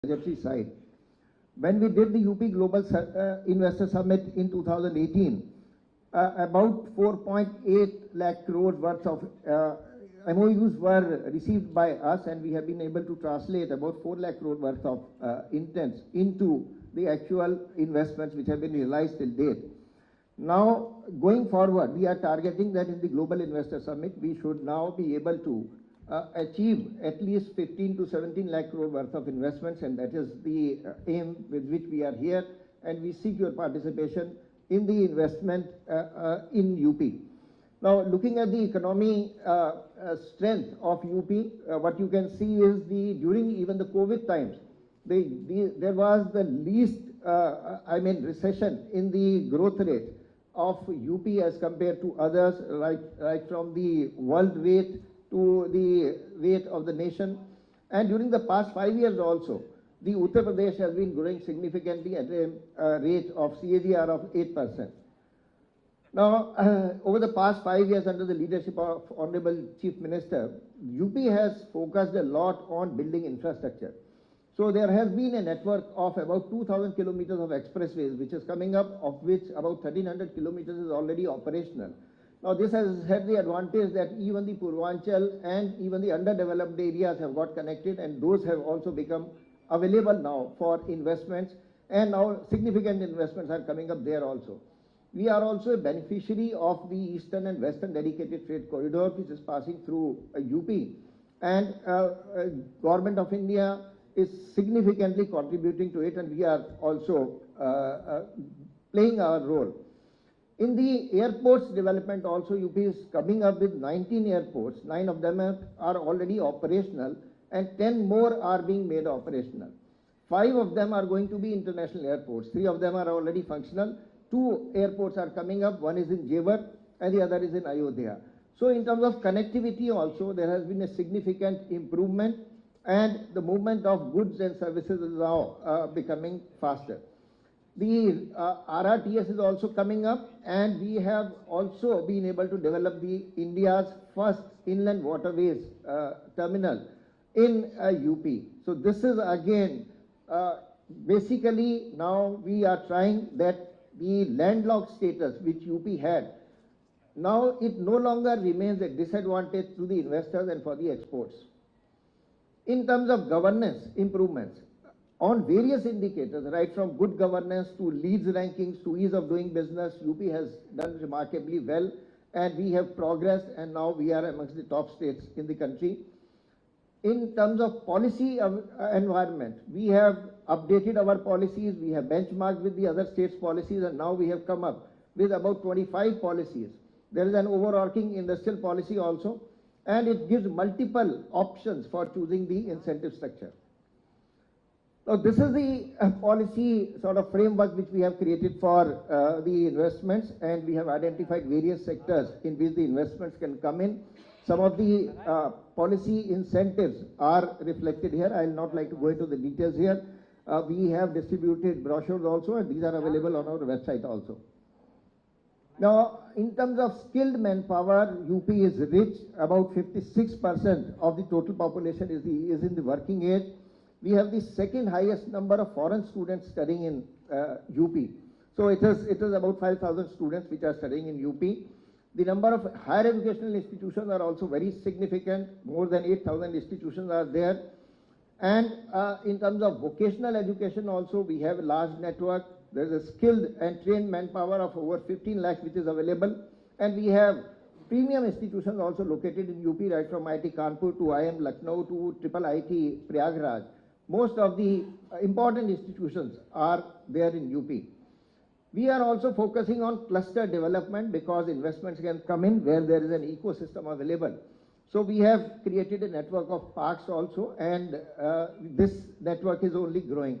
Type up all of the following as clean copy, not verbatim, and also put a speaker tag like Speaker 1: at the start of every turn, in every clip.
Speaker 1: budgetary side. When we did the UP Global Investor Summit in 2018, about 4.8 lakh crore worth of MOUs were received by us, and we have been able to translate about 4 lakh crore worth of intents into the actual investments which have been realized till date. Now, going forward, we are targeting that in the Global Investor Summit, we should now be able to achieve at least 15 to 17 lakh crore worth of investments, and that is the aim with which we are here, and we seek your participation in the investment in UP. Now, looking at the economy strength of UP, what you can see is during even the COVID times, there was the least, recession in the growth rate of UP as compared to others, right from the world rate to the rate of the nation. And during the past 5 years also, the Uttar Pradesh has been growing significantly at a rate of CAGR of 8%. Now, over the past 5 years under the leadership of Honorable Chief Minister, UP has focused a lot on building infrastructure. So there has been a network of about 2,000 kilometers of expressways which is coming up, of which about 1,300 kilometers is already operational. Now this has had the advantage that even the Purvanchal and even the underdeveloped areas have got connected, and those have also become available now for investments, and now significant investments are coming up there also. We are also a beneficiary of the Eastern and Western Dedicated Freight Corridor which is passing through UP, and Government of India is significantly contributing to it, and we are also playing our role. In the airports development also, UP is coming up with 19 airports. 9 of them are already operational, and 10 more are being made operational. 5 of them are going to be international airports. 3 of them are already functional. 2 airports are coming up. One is in Jewar and the other is in Ayodhya. So in terms of connectivity also, there has been a significant improvement, and the movement of goods and services is now becoming faster. The RRTS is also coming up, and we have also been able to develop the India's first inland waterways terminal in UP. So this is again, basically now we are trying that the landlocked status which UP had, now it no longer remains a disadvantage to the investors and for the exports. In terms of governance improvements, on various indicators, right from good governance to leads rankings to ease of doing business, UP has done remarkably well, and we have progressed, and now we are amongst the top states in the country. In terms of policy environment, we have updated our policies, we have benchmarked with the other states' policies, and now we have come up with about 25 policies. There is an overarching industrial policy also, and it gives multiple options for choosing the incentive structure. So this is the policy sort of framework which we have created for the investments, and we have identified various sectors in which the investments can come in. Some of the policy incentives are reflected here. I will not like to go into the details here. We have distributed brochures also, and these are available on our website also. Now, in terms of skilled manpower, UP is rich. About 56% of the total population is in the working age. We have the second highest number of foreign students studying in UP. So it is about 5,000 students which are studying in UP. The number of higher educational institutions are also very significant. More than 8,000 institutions are there. And in terms of vocational education also, we have a large network. There is a skilled and trained manpower of over 15 lakhs which is available. And we have premium institutions also located in UP, right from IIT Kanpur to IIM Lucknow to IIIT Prayagraj. Most of the important institutions are there in UP. We are also focusing on cluster development because investments can come in where there is an ecosystem available. So we have created a network of parks also, and this network is only growing.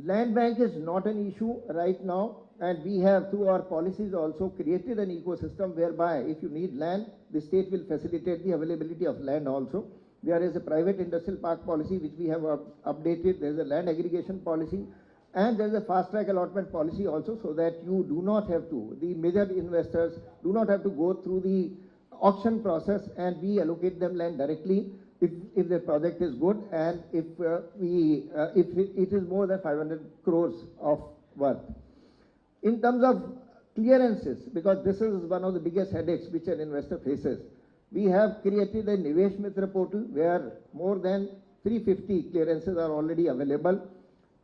Speaker 1: Land bank is not an issue right now, and we have through our policies also created an ecosystem whereby if you need land, the state will facilitate the availability of land also. There is a private industrial park policy which we have updated. There is a land aggregation policy, and there is a fast track allotment policy also, so that you do not have to, the major investors do not have to go through the auction process, and we allocate them land directly. if the project is good and if it is more than 500 crores of worth. In terms of clearances, because this is one of the biggest headaches which an investor faces, we have created a Nivesh Mitra portal where more than 350 clearances are already available.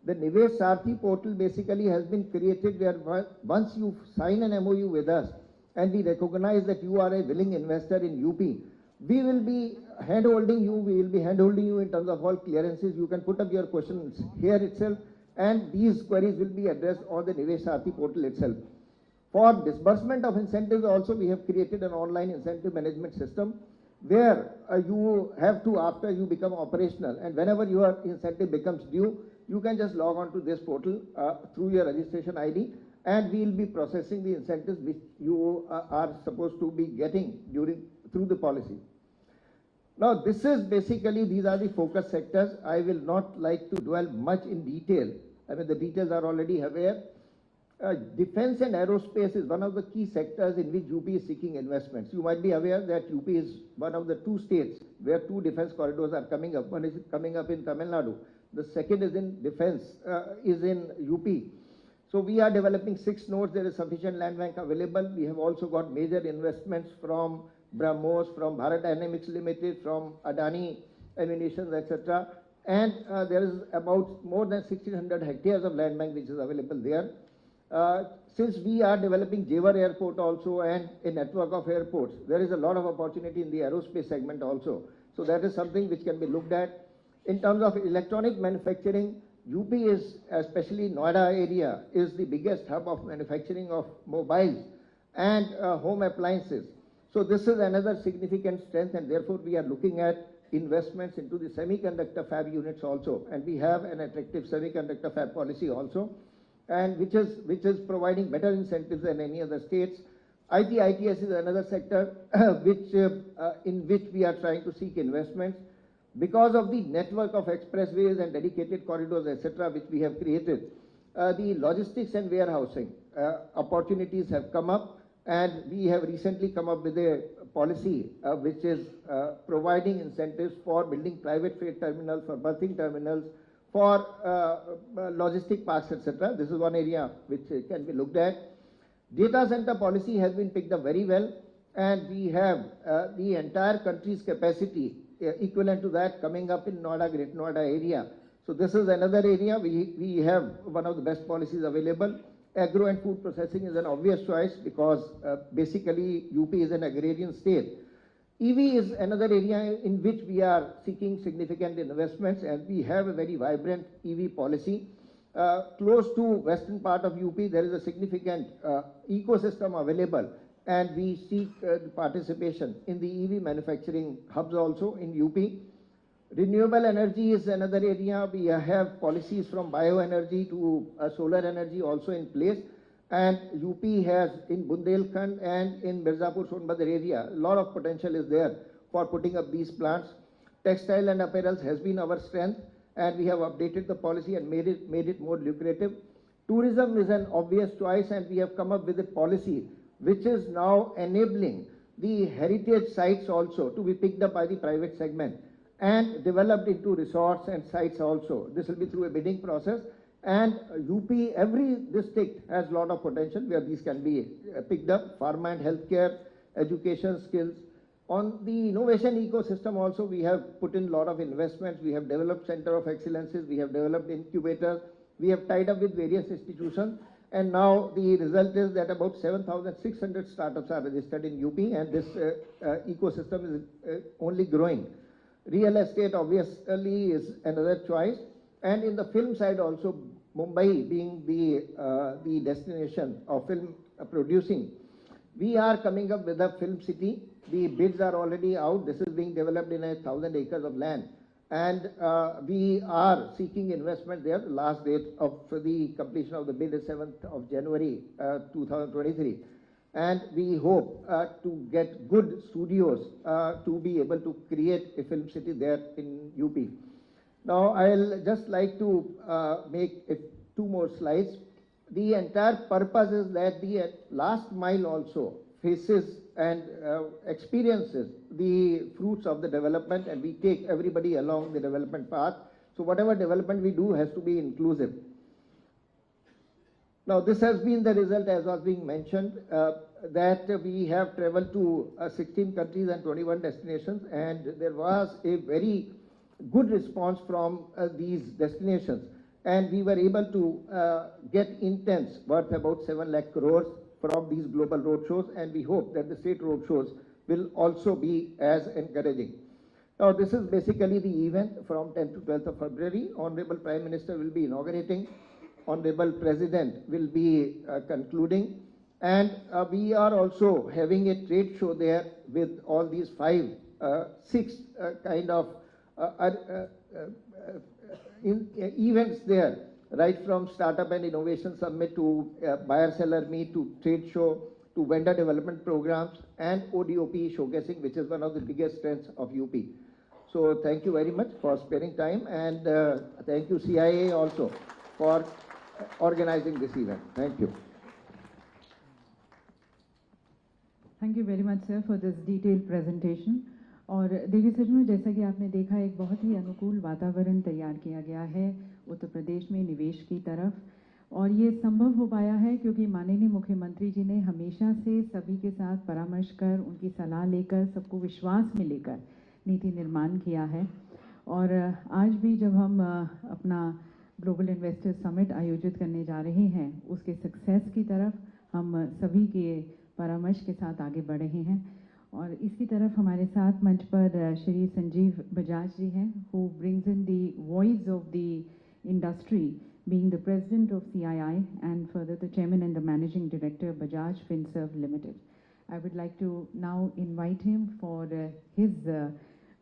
Speaker 1: The Nivesh Sarthi portal basically has been created where once you sign an MOU with us and we recognize that you are a willing investor in UP, we will be hand-holding you in terms of all clearances. You can put up your questions here itself, and these queries will be addressed on the Nivesh Sarthi portal itself. For disbursement of incentives also, we have created an online incentive management system where you have to, after you become operational and whenever your incentive becomes due, you can just log on to this portal through your registration ID, and we will be processing the incentives which you are supposed to be getting through the policy. Now, this is basically, these are the focus sectors. I will not like to dwell much in detail. I mean, the details are already aware. Defense and aerospace is one of the key sectors in which UP is seeking investments. You might be aware that UP is one of the two states where two defense corridors are coming up. One is coming up in Tamil Nadu. The second is in defense, is in UP. So we are developing 6 nodes. There is sufficient land bank available. We have also got major investments from BrahMos, from Bharat Dynamics Limited, from Adani Ammunitions, etc. And there is about more than 1,600 hectares of land bank which is available there. Since we are developing Jewar Airport also and a network of airports, there is a lot of opportunity in the aerospace segment also. So that is something which can be looked at. In terms of electronic manufacturing, UP is, especially Noida area, is the biggest hub of manufacturing of mobiles and home appliances. So this is another significant strength, and therefore we are looking at investments into the semiconductor fab units also, and we have an attractive semiconductor fab policy also, and which is providing better incentives than any other states. ITITS is another sector in which we are trying to seek investments. Because of the network of expressways and dedicated corridors, etc., which we have created, the logistics and warehousing opportunities have come up, and we have recently come up with a policy which is providing incentives for building private freight terminals, for berthing terminals, for logistic parks, etc. This is one area which can be looked at. Data center policy has been picked up very well, and we have the entire country's capacity equivalent to that coming up in Noida, Great Noida area. So this is another area. We have one of the best policies available. Agro and food processing is an obvious choice because basically UP is an agrarian state. EV is another area in which we are seeking significant investments, and we have a very vibrant EV policy. Close to western part of UP, there is a significant ecosystem available, and we seek participation in the EV manufacturing hubs also in UP. Renewable energy is another area. We have policies from bioenergy to solar energy also in place, and UP has in Bundelkhand and in Mirzapur Sonbhadra area, a lot of potential is there for putting up these plants. Textile and apparels has been our strength, and we have updated the policy and made it more lucrative. Tourism is an obvious choice, and we have come up with a policy which is now enabling the heritage sites also to be picked up by the private segment and developed into resorts and sites also. This will be through a bidding process, and UP, every district has a lot of potential where these can be picked up. Pharma and healthcare, education, skills. On the innovation ecosystem also, we have put in a lot of investments. We have developed center of excellences, we have developed incubators, we have tied up with various institutions, and now the result is that about 7,600 startups are registered in UP, and this ecosystem is only growing. Real estate obviously is another choice, and in the film side also, Mumbai being the destination of film producing, we are coming up with a film city. The bids are already out. This is being developed in 1,000 acres of land, and we are seeking investment there. The last date of the completion of the bid is 7th of January 2023. And we hope to get good studios to be able to create a film city there in UP. Now, I'll just like to make 2 more slides. The entire purpose is that the last mile also faces and experiences the fruits of the development and we take everybody along the development path. So whatever development we do has to be inclusive. Now, this has been the result, as was being mentioned, that we have traveled to 16 countries and 21 destinations, and there was a very good response from these destinations. And we were able to get intents worth about 7 lakh crores from these global roadshows, and we hope that the state roadshows will also be as encouraging. Now, this is basically the event from 10th to 12th of February. Honorable Prime Minister will be inaugurating. Honorable President will be concluding, and we are also having a trade show there with all these 6 kind of events there, right from Startup and Innovation Summit to Buyer-Seller Meet to trade show to vendor development programs and ODOP showcasing, which is one of the biggest strengths of UP. So thank you very much for sparing time, and thank you CIA also for organizing this event. Thank you.
Speaker 2: Thank you very much, sir, for this detailed presentation. और देवी सज्जनों, जैसा कि आपने देखा, एक बहुत ही अनुकूल वातावरण तैयार किया गया है उत्तर प्रदेश में निवेश की तरफ, और ये संभव हो पाया है क्योंकि माननीय मुख्यमंत्री जी ने हमेशा से सभी के साथ परामर्श कर, उनकी सलाह लेकर, सबको विश्वास में लेकर नीति निर्माण किया है। और आज भी जब हम अपना ग्लोबल इन्वेस्टर समिट आयोजित करने जा रहे हैं, उसके सक्सेस की तरफ हम सभी के परामर्श के साथ आगे बढ़ रहे हैं। और इसकी तरफ हमारे साथ मंच पर श्री संजीव बजाज जी हैं, who brings in the voice of the industry, being the president of CII and further the chairman and the managing director Bajaj Finserv Limited. I would like to now invite him for his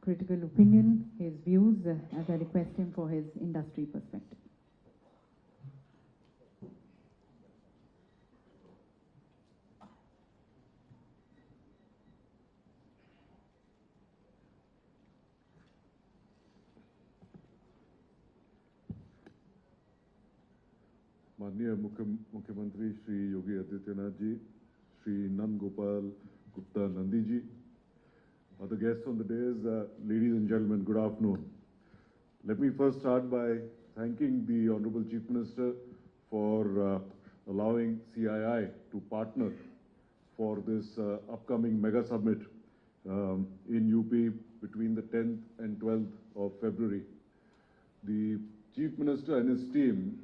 Speaker 2: critical opinion, his views, as I request him for his industry perspective.
Speaker 3: माननीय मुख्यमंत्री Shri Yogi Adityanath ji, Shri Nand Gopal Gupta Nandi ji, other guests on the dais, ladies and gentlemen, good afternoon. Let me first start by thanking the Honorable Chief Minister for allowing CII to partner for this upcoming mega summit in UP between the 10th and 12th of February. The Chief Minister and his team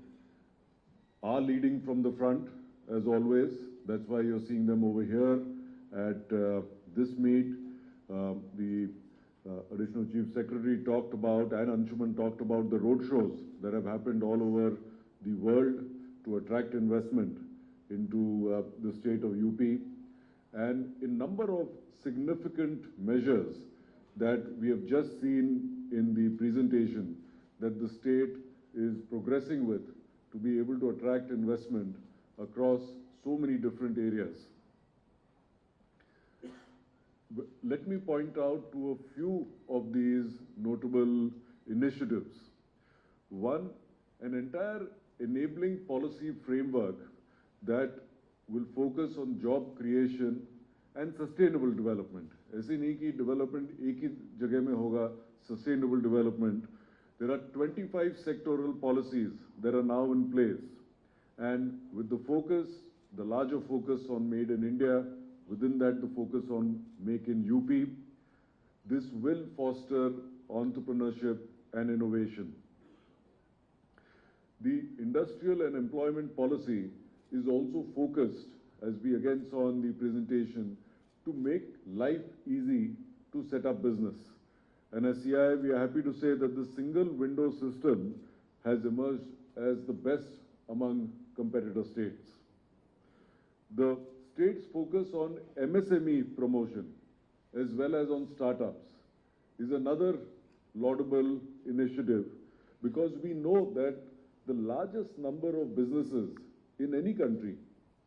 Speaker 3: are leading from the front, as always. That's why you're seeing them over here at this meet. The Additional Chief Secretary talked about, and Anshuman talked about the road shows that have happened all over the world to attract investment into the state of UP, and a number of significant measures that we have just seen in the presentation that the state is progressing with to be able to attract investment across so many different areas. Let me point out to a few of these notable initiatives. One, an entire enabling policy framework that will focus on job creation and sustainable development. ऐसे नहीं कि development एक ही जगह में होगा, sustainable development. There are 25 sectoral policies that are now in place, and with the focus, the larger focus on Made in India, within that the focus on Make in UP, this will foster entrepreneurship and innovation. The industrial and employment policy is also focused, as we again saw in the presentation, to make life easy to set up business. And as CII, we are happy to say that the single window system has emerged as the best among competitor states. The state's focus on MSME promotion as well as on startups is another laudable initiative, because we know that the largest number of businesses in any country,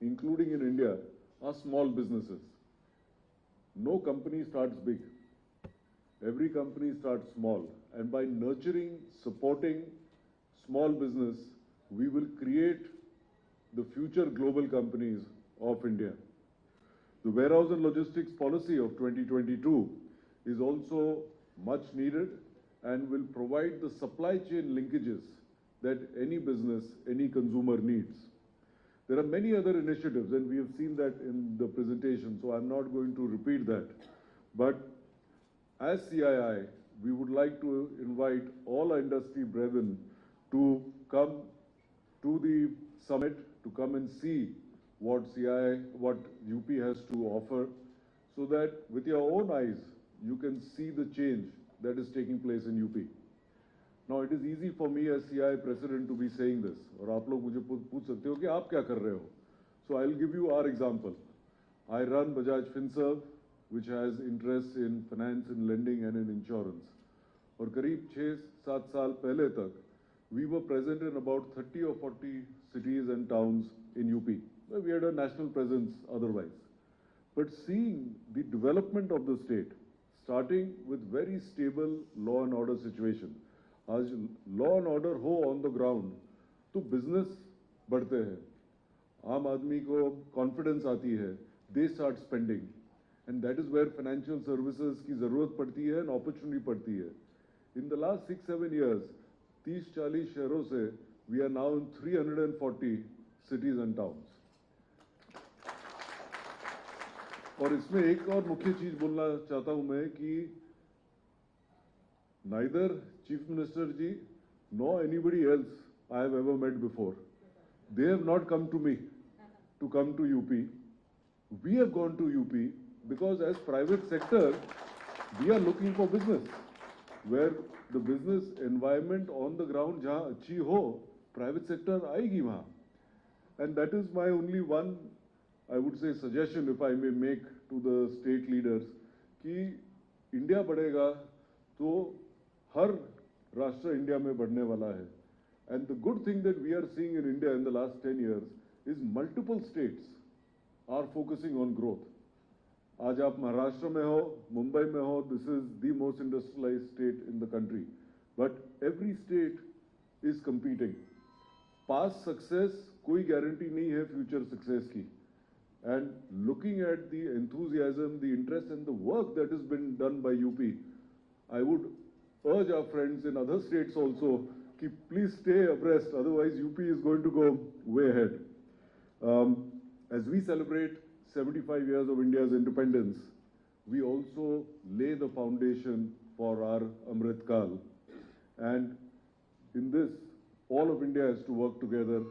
Speaker 3: including in India, are small businesses. No company starts big. Every company starts small, and by nurturing, supporting small business, we will create the future global companies of India. The warehouse and logistics policy of 2022 is also much needed and will provide the supply chain linkages that any business, any consumer needs. There are many other initiatives, and we have seen that in the presentation, so I'm not going to repeat that. But as CII, we would like to invite all our industry brethren to come to the summit, to come and see what UP has to offer, so that with your own eyes, you can see the change that is taking place in UP. Now, it is easy for me as CII president to be saying this, और आप लोग मुझे पूछ सकते हो कि आप क्या कर रहे हो? So I'll give you our example. I run Bajaj Finserv, which has interests in finance and lending and in insurance. और करीब 6-7 साल पहले तक, we were present in about 30 or 40 cities and towns in UP. We had a national presence otherwise. But seeing the development of the state, starting with very stable law and order situation, आज law and order हो on the ground, तो business बढ़ते हैं, आम आदमी को confidence आती है, they start spending, and that is where financial services की ज़रूरत पड़ती है and opportunity पड़ती है. In the last 6-7 years, 30-40 शहरों से we are now in 340 cities and towns. और इसमें एक और मुख्य चीज बोलना चाहता हूं मैं कि neither Chief Minister ji nor anybody else I have ever met before, they have not come to me to come to UP. We have gone to UP because as private sector, we are looking for business, where the business environment on the ground जहां अच्छी हो, private sector आएगी वहां. And that is my only one, I would say, suggestion, if I may make to the state leaders, कि India बढ़ेगा तो हर राष्ट्र India में बढ़ने वाला है. And the good thing that we are seeing in India in the last 10 years is multiple states are focusing on growth. आज आप महाराष्ट्र में हो, मुंबई में हो, this is the most industrialized state in the country. But every state is competing. Past success कोई guarantee नहीं है future success की. And looking at the enthusiasm, the interest and the work that has been done by UP, I would urge our friends in other states also, ki please stay abreast, otherwise UP is going to go way ahead. As we celebrate 75 years of India's independence, we also lay the foundation for our Amrit Kal. And in this, all of India has to work together.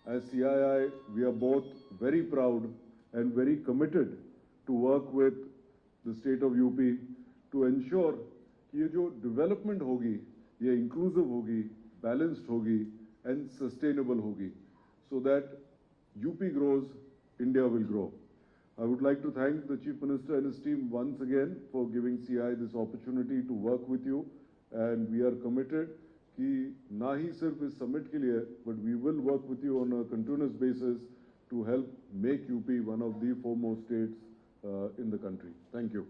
Speaker 3: As CII, we are both very proud and very committed to work with the state of UP to ensure कि ये जो development होगी, ये inclusive होगी, balanced होगी and sustainable होगी, so that UP grows, India will grow. I would like to thank the Chief Minister and his team once again for giving CI this opportunity to work with you, and we are committed कि ना ही सिर्फ इस summit के लिए, but we will work with you on a continuous basis to help make UP one of the foremost states in the country. Thank you.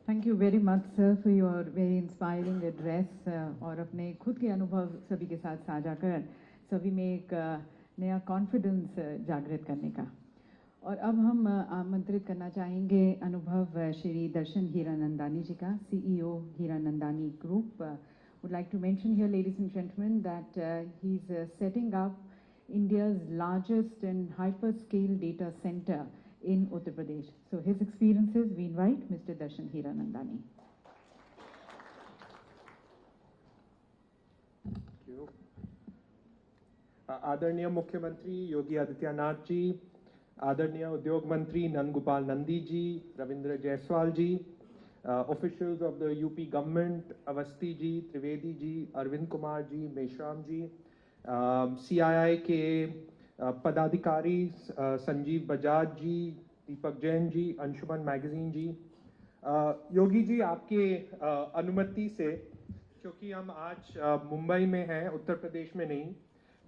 Speaker 2: Thank you very much, sir, for your very inspiring address और अपने खुद के अनुभव सभी के साथ साझा कर सभी में एक नया कॉन्फिडेंस जागृत करने का. और अब हम आमंत्रित करना चाहेंगे अनुभव श्री दर्शन हीरानंदानी जी का, CEO Hiranandani group. Would like to mention here, ladies and gentlemen, that he's setting up India's largest and hyperscale data center in Uttar Pradesh. So his experiences, we invite Mr. Darshan Hiranandani.
Speaker 4: Thank you. आदरणीय मुख्यमंत्री योगी आदित्यनाथ जी, आदरणीय उद्योग मंत्री नंदगोपाल नंदी जी, रविंद्र जायसवाल जी, officials of the UP government, Awasthi ji, Trivedi ji, Arvind Kumar ji, Meshram ji, CII के पदाधिकारी संजीव बजाज जी, दीपक जैन जी, Anshuman magazine जी. योगी जी, आपके अनुमति से, क्योंकि हम आज मुंबई में हैं, उत्तर प्रदेश में नहीं,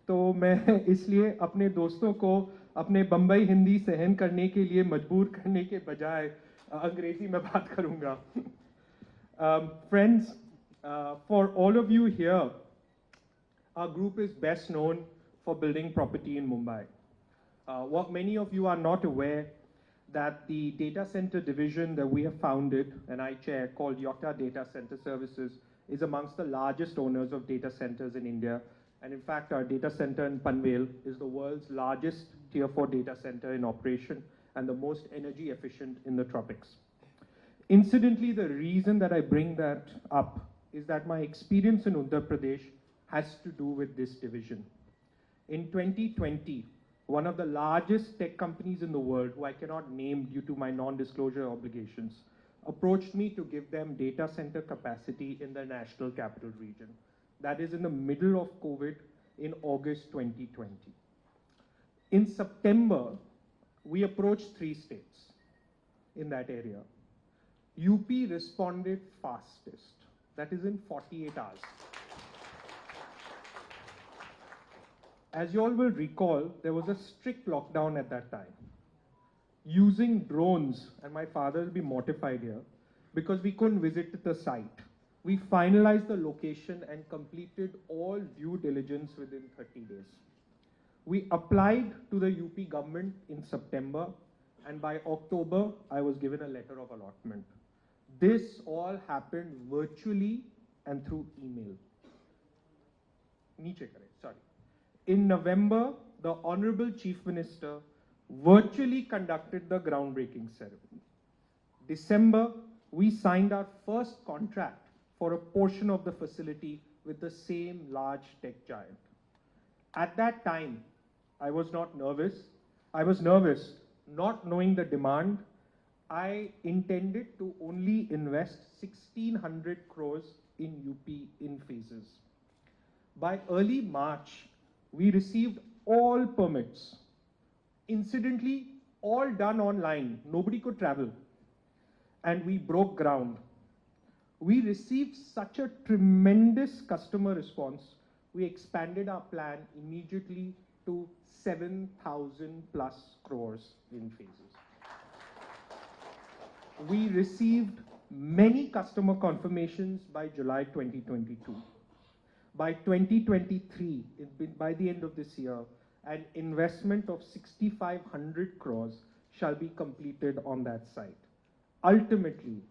Speaker 4: तो मैं इसलिए अपने दोस्तों को अपने बम्बई हिंदी सहन करने के लिए मजबूर करने के बजाय अंग्रेजी में बात करूंगा. Friends, for all of you here, our group is best known for building property in Mumbai. What many of you are not aware that the data center division that we have founded and I chair, called Yotta Data Center Services, is amongst the largest owners of data centers in India. And in fact, our data center in Panvel is the world's largest tier 4 data center in operation and the most energy efficient in the tropics. Incidentally, the reason that I bring that up is that my experience in Uttar Pradesh has to do with this division. In 2020, one of the largest tech companies in the world, who I cannot name due to my non-disclosure obligations, approached me to give them data center capacity in the national capital region. That is in the middle of COVID in August 2020. In September, we approached 3 states in that area. UP responded fastest, that is in 48 hours. As you all will recall, there was a strict lockdown at that time. Using drones, and my father will be mortified here, because we couldn't visit the site. We finalized the location and completed all due diligence within 30 days. We applied to the UP government in September, and by October, I was given a letter of allotment. This all happened virtually and through email. Sorry. In November, the Honorable Chief Minister virtually conducted the groundbreaking ceremony. December, we signed our first contract for a portion of the facility with the same large tech giant. At that time, I was not nervous. I was nervous not knowing the demand. I intended to only invest 1,600 crores in UP in phases. By early March, we received all permits. Incidentally, all done online. Nobody could travel. And we broke ground. We received such a tremendous customer response, we expanded our plan immediately to 7,000 plus crores in phases. We received many customer confirmations by July 2022. By 2023, by the end of this year, an investment of 6,500 crores shall be completed on that site. Ultimately,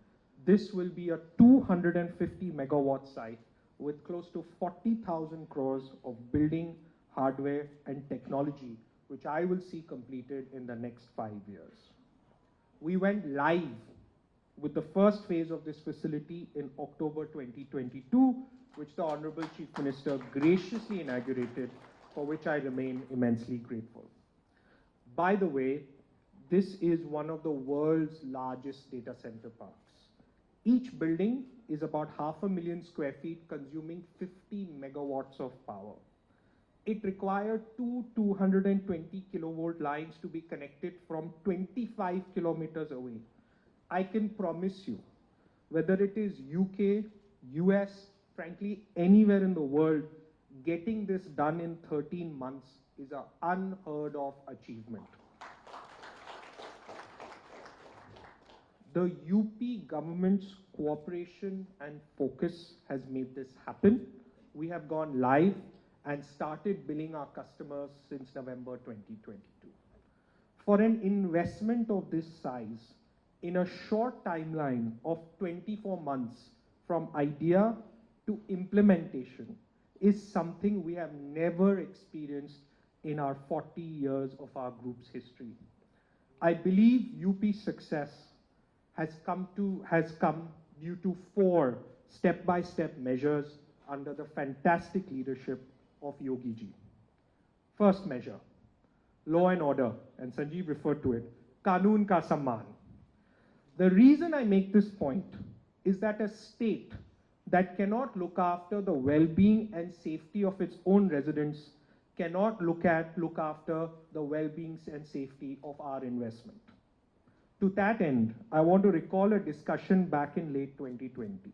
Speaker 4: this will be a 250 megawatt site with close to 40,000 crores of building, hardware, and technology, which I will see completed in the next 5 years. We went live with the first phase of this facility in October 2022, which the Honorable Chief Minister graciously inaugurated, for which I remain immensely grateful. By the way, this is one of the world's largest data center parks. Each building is about 500,000 square feet, consuming 50 megawatts of power. It required 220 kilovolt lines to be connected from 25 kilometers away. I can promise you, whether it is UK, US, frankly, anywhere in the world, getting this done in 13 months is an unheard of achievement. The UP government's cooperation and focus has made this happen. We have gone live and started billing our customers since November 2022. For an investment of this size, in a short timeline of 24 months from idea to implementation, is something we have never experienced in our 40 years of our group's history. I believe UP's success has come due to 4 step-by-step measures under the fantastic leadership of Yogi ji. First measure, law and order, and Sanjeev referred to it, Kanun ka Samman. The reason I make this point is that a state that cannot look after the well-being and safety of its own residents cannot look after the well-being and safety of our investment. To that end, I want to recall a discussion back in late 2020.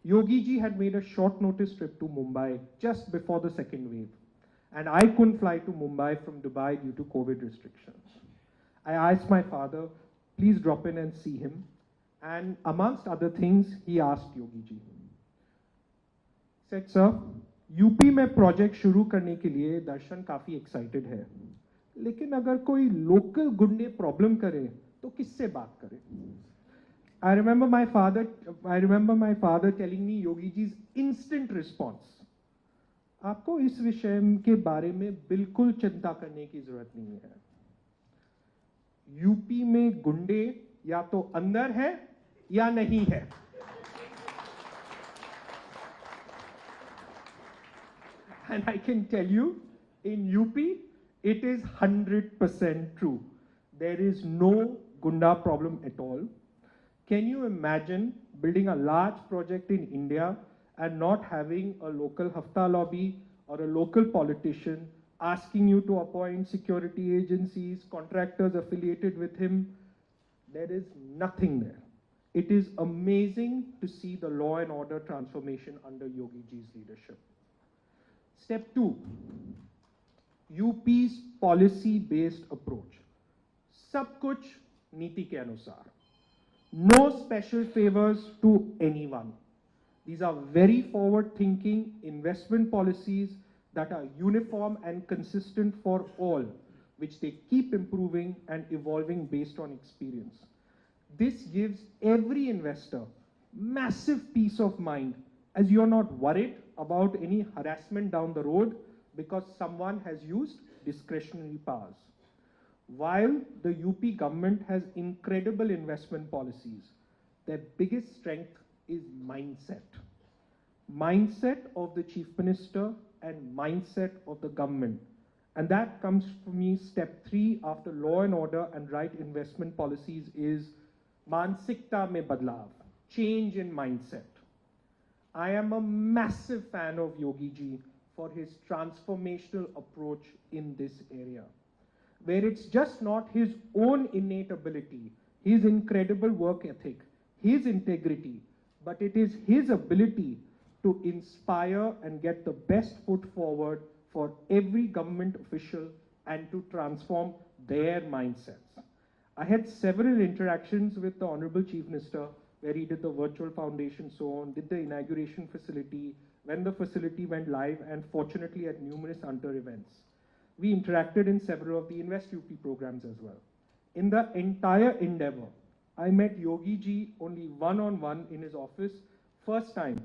Speaker 4: Yogi ji had made a short notice trip to Mumbai just before the second wave, and I couldn't fly to Mumbai from Dubai due to COVID restrictions. I asked my father, please drop in and see him, and amongst other things, he asked Yogi ji. Said, sir, UP में project शुरू करने के लिए दर्शन काफी excited है, लेकिन अगर कोई लोकल गुंडे प्रॉब्लम करे तो किससे बात करें? I remember my father telling me, Yogi ji's instant response. आपको इस विषय के बारे में बिल्कुल चिंता करने की जरूरत नहीं है. यूपी में गुंडे या तो अंदर है या नहीं है. And I can tell you, in UP, it is 100% true. There is no Gunda problem at all. Can you imagine building a large project in India and not having a local hafta lobby or a local politician asking you to appoint security agencies, contractors affiliated with him? There is nothing there. It is amazing to see the law and order transformation under Yogi ji's leadership. Step 2, UP's policy-based approach. सब कुछ नीति के अनुसार. No special favors to anyone. These are very forward-thinking investment policies that are uniform and consistent for all, which they keep improving and evolving based on experience. This gives every investor massive peace of mind, as you're not worried about any harassment down the road because someone has used discretionary powers. While the UP government has incredible investment policies, their biggest strength is mindset. Mindset of the Chief Minister and mindset of the government. And that comes for me, step 3 after law and order and right investment policies is Mansikta mein badlav, change in mindset. I am a massive fan of Yogi ji for his transformational approach in this area, where it's just not his own innate ability, his incredible work ethic, his integrity, but it is his ability to inspire and get the best foot forward for every government official and to transform their mindsets. I had several interactions with the Honorable Chief Minister where he did the virtual foundation soon, did the inauguration facility, when the facility went live, and fortunately at numerous under events. We interacted in several of the Invest UP programs as well. In the entire endeavor, I met Yogi ji only one-on-one in his office, first time,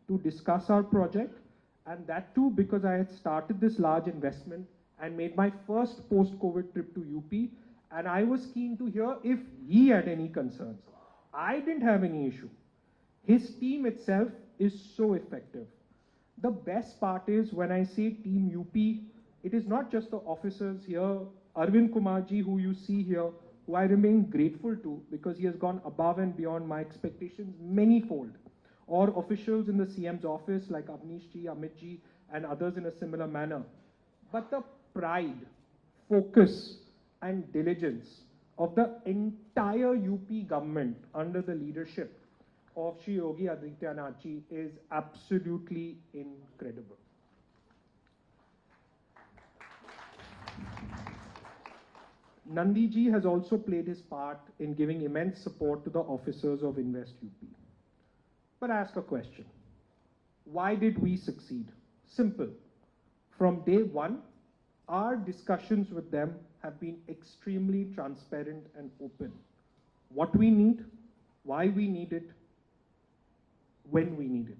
Speaker 4: to discuss our project, and that too because I had started this large investment and made my first post-COVID trip to UP, and I was keen to hear if he had any concerns. I didn't have any issue. His team itself is so effective. The best part is when I say Team UP, it is not just the officers here, Arvind Kumar ji, who you see here, who I remain grateful to because he has gone above and beyond my expectations many-fold, or officials in the CM's office like Avnish ji, Amit ji, and others in a similar manner. But the pride, focus, and diligence of the entire UP government under the leadership of Shri Yogi Adityanath ji is absolutely incredible. Nandi ji has also played his part in giving immense support to the officers of Invest UP. But I ask a question. Why did we succeed? Simple. From day one, our discussions with them have been extremely transparent and open. What we need, why we need it, when we need it.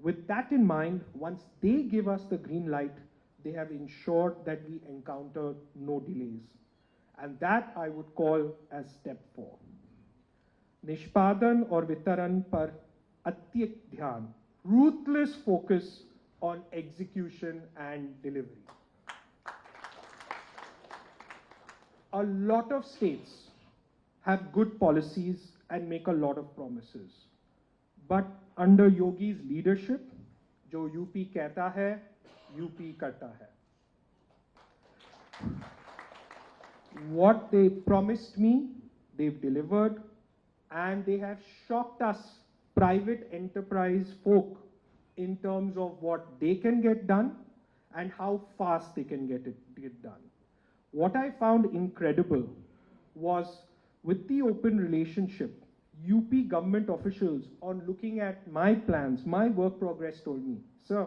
Speaker 4: With that in mind, once they give us the green light, they have ensured that we encounter no delays. And that I would call as step 4. Nishpadan or Vitaran par atyek dhyan, ruthless focus on execution and delivery. A lot of states have good policies and make a lot of promises. But under Yogi's leadership, jo UP कहता है, UP करता है. What they promised me, they've delivered, and they have shocked us private enterprise folk in terms of what they can get done and how fast they can get done. What I found incredible was with the open relationship, UP government officials on looking at my plans, my work progress told me, sir,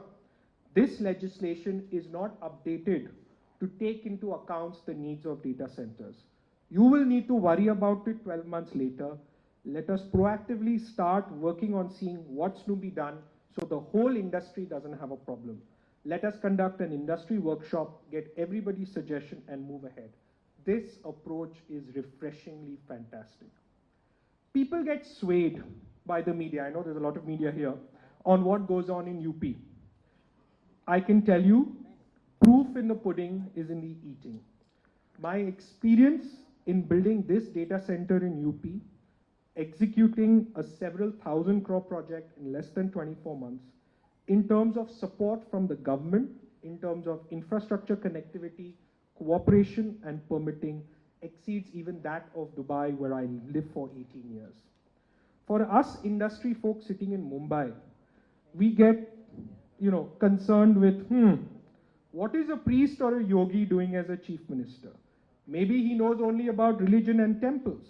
Speaker 4: this legislation is not updated to take into account the needs of data centers. You will need to worry about it 12 months later. Let us proactively start working on seeing what's to be done so the whole industry doesn't have a problem. Let us conduct an industry workshop, get everybody's suggestion and move ahead. This approach is refreshingly fantastic. People get swayed by the media. I know there's a lot of media here on what goes on in UP. I can tell you, proof in the pudding is in the eating. My experience in building this data center in UP, executing a several thousand crore project in less than 24 months, in terms of support from the government, in terms of infrastructure connectivity, cooperation and permitting, exceeds even that of Dubai, where I lived for 18 years. For us industry folks sitting in Mumbai, we get, concerned with, what is a priest or a yogi doing as a chief minister? Maybe he knows only about religion and temples.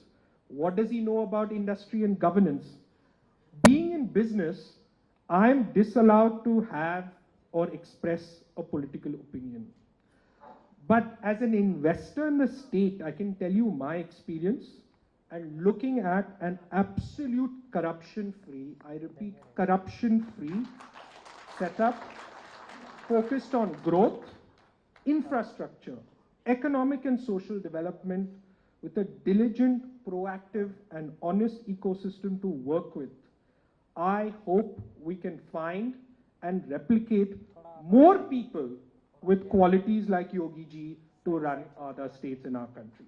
Speaker 4: What does he know about industry and governance? Being in business, I'm disallowed to have or express a political opinion. But as an investor in the state, I can tell you my experience and looking at an absolute corruption-free, I repeat, corruption-free setup focused on growth, infrastructure, economic and social development with a diligent, proactive and honest ecosystem to work with. I hope we can find and replicate more people with qualities like Yogi ji to run other states in our country.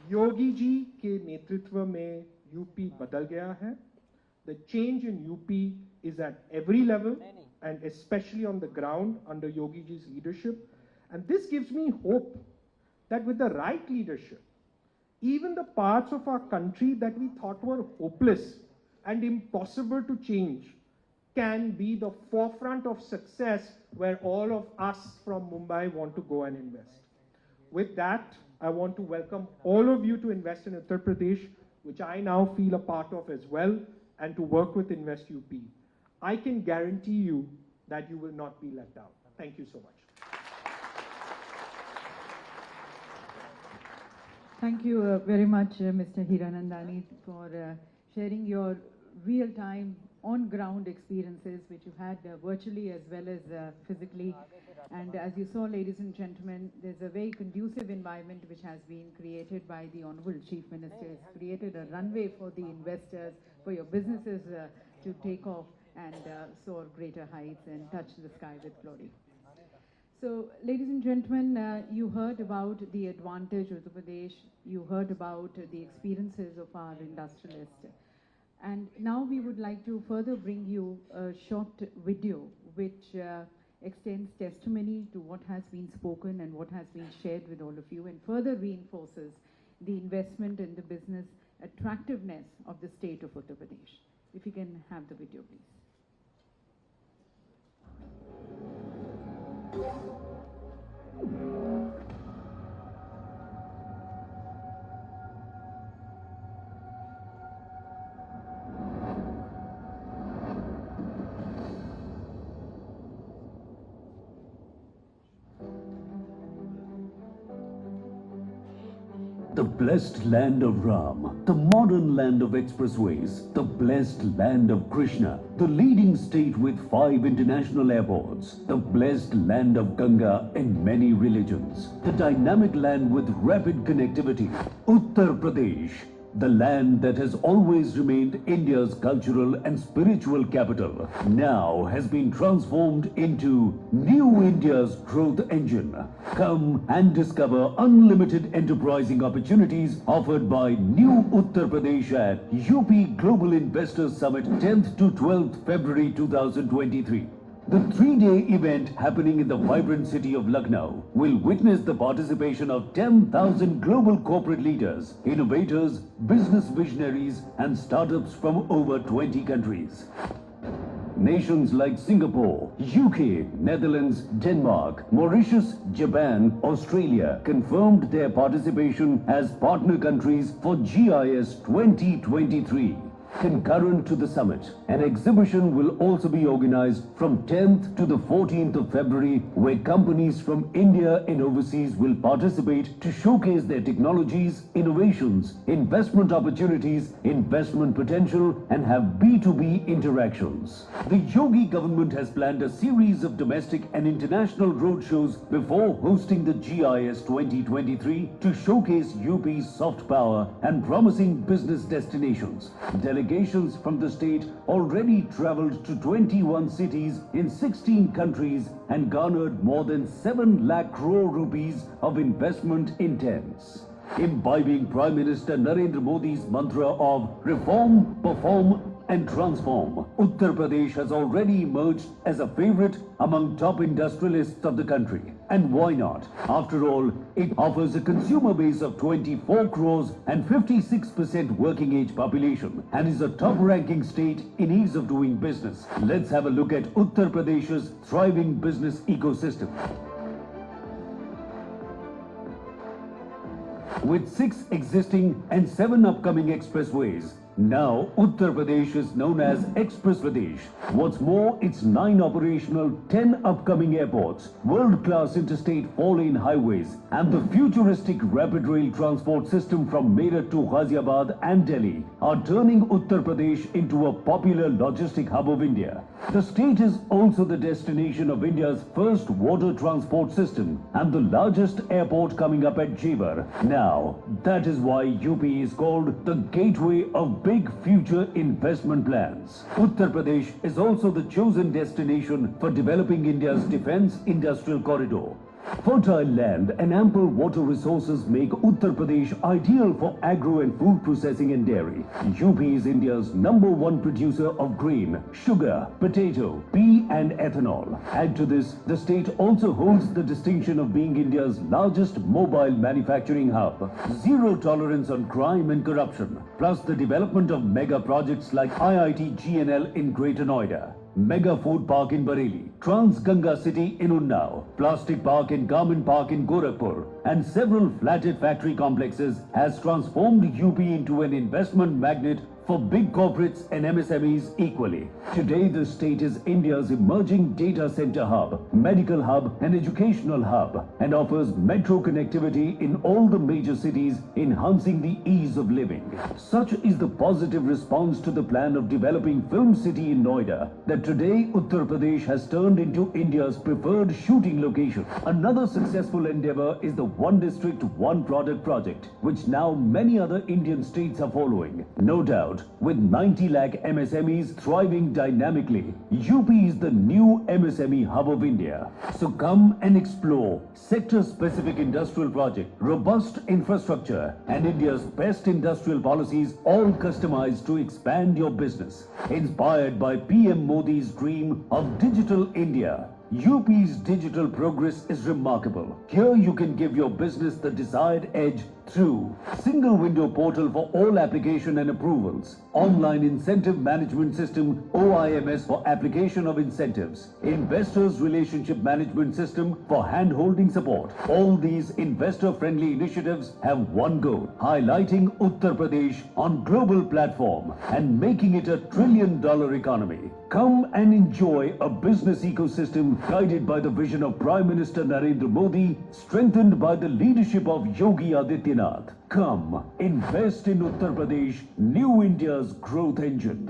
Speaker 4: Yogi ji के नेतृत्व में UP बदल गया है. The change in UP is at every level and especially on the ground under Yogi ji's leadership. And this gives me hope that with the right leadership, even the parts of our country that we thought were hopeless and impossible to change can be the forefront of success where all of us from Mumbai want to go and invest. With that, I want to welcome all of you to invest in Uttar Pradesh, which I now feel a part of as well, and to work with Invest UP. I can guarantee you that you will not be let down. Thank you so much.
Speaker 2: Thank you very much, Mr. Hiranandani, for sharing your real-time, on-ground experiences, which you had virtually as well as physically. And as you saw, ladies and gentlemen, there's a very conducive environment which has been created by the Honorable Chief Minister. It's created a runway for the investors, for your businesses to take off and soar greater heights and touch the sky with glory. So, ladies and gentlemen, you heard about the advantage of Uttar Pradesh, you heard about the experiences of our industrialists. And now we would like to further bring you a short video which extends testimony to what has been spoken and what has been shared with all of you and further reinforces the investment and the business attractiveness of the state of Uttar Pradesh. If you can have the video, please.
Speaker 5: The blessed land of Ram, the modern land of expressways, the blessed land of Krishna, the leading state with 5 international airports, the blessed land of Ganga and many religions, the dynamic land with rapid connectivity, Uttar Pradesh, the land that has always remained India's cultural and spiritual capital, now has been transformed into New India's growth engine. Come and discover unlimited enterprising opportunities offered by New Uttar Pradesh at UP Global Investors Summit 10th to 12th February 2023. The 3-day event happening in the vibrant city of Lucknow will witness the participation of 10,000 global corporate leaders, innovators, business visionaries and startups from over 20 countries. Nations like Singapore, UK, Netherlands, Denmark, Mauritius, Japan, Australia confirmed their participation as partner countries for GIS 2023. Concurrent to the summit, an exhibition will also be organized from 10th to the 14th of February, where companies from India and overseas will participate to showcase their technologies, innovations, investment opportunities, investment potential, and have B2B interactions. The Yogi government has planned a series of domestic and international roadshows before hosting the GIS 2023 to showcase UP's soft power and promising business destinations. Delegations from the state already traveled to 21 cities in 16 countries and garnered more than 7 lakh crore rupees of investment intents. Imbibing Prime Minister Narendra Modi's mantra of reform, perform, and transform, Uttar Pradesh has already emerged as a favorite among top industrialists of the country. And why not? After all, it offers a consumer base of 24 crores and 56% working age population and is a top-ranking state in ease of doing business. Let's have a look at Uttar Pradesh's thriving business ecosystem. With 6 existing and 7 upcoming expressways, now Uttar Pradesh is known as Express Pradesh. What's more, it's 9 operational, 10 upcoming airports, world-class interstate 4-lane highways, and the futuristic rapid rail transport system from Meerut to Ghaziabad and Delhi are turning Uttar Pradesh into a popular logistic hub of India. The state is also the destination of India's first water transport system and the largest airport coming up at Jewar. Now, that is why UP is called the gateway of big future investment plans. Uttar Pradesh is also the chosen destination for developing India's defense industrial corridor. Fertile land and ample water resources make Uttar Pradesh ideal for agro and food processing and dairy. UP is India's #1 producer of grain, sugar, potato, pea and ethanol. Add to this, the state also holds the distinction of being India's largest mobile manufacturing hub. Zero tolerance on crime and corruption, plus the development of mega projects like IIT GNL in Greater Noida, Mega Food Park in Bareilly, Trans Ganga City in Unnao, Plastic Park and Garment Park in Gorakhpur, and several flatted factory complexes has transformed UP into an investment magnet for big corporates and MSMEs equally. Today, the state is India's emerging data center hub, medical hub and educational hub, and offers metro connectivity in all the major cities, enhancing the ease of living. Such is the positive response to the plan of developing Film City in Noida that today Uttar Pradesh has turned into India's preferred shooting location. Another successful endeavor is the One District, One Product project, which now many other Indian states are following. No doubt, with 90 lakh MSMEs thriving dynamically, UP is the new MSME hub of India. So come and explore sector-specific industrial project, robust infrastructure, and India's best industrial policies, all customized to expand your business. Inspired by PM Modi's dream of Digital India, UP's digital progress is remarkable. Here you can give your business the desired edge through single window portal for all application and approvals, online incentive management system OIMS for application of incentives, investors relationship management system for hand-holding support. All these investor-friendly initiatives have one goal: highlighting Uttar Pradesh on global platform and making it a $1 trillion economy. Come and enjoy a business ecosystem guided by the vision of Prime Minister Narendra Modi, strengthened by the leadership of Yogi Adityanath. Come, invest in Uttar Pradesh, New India's growth engine.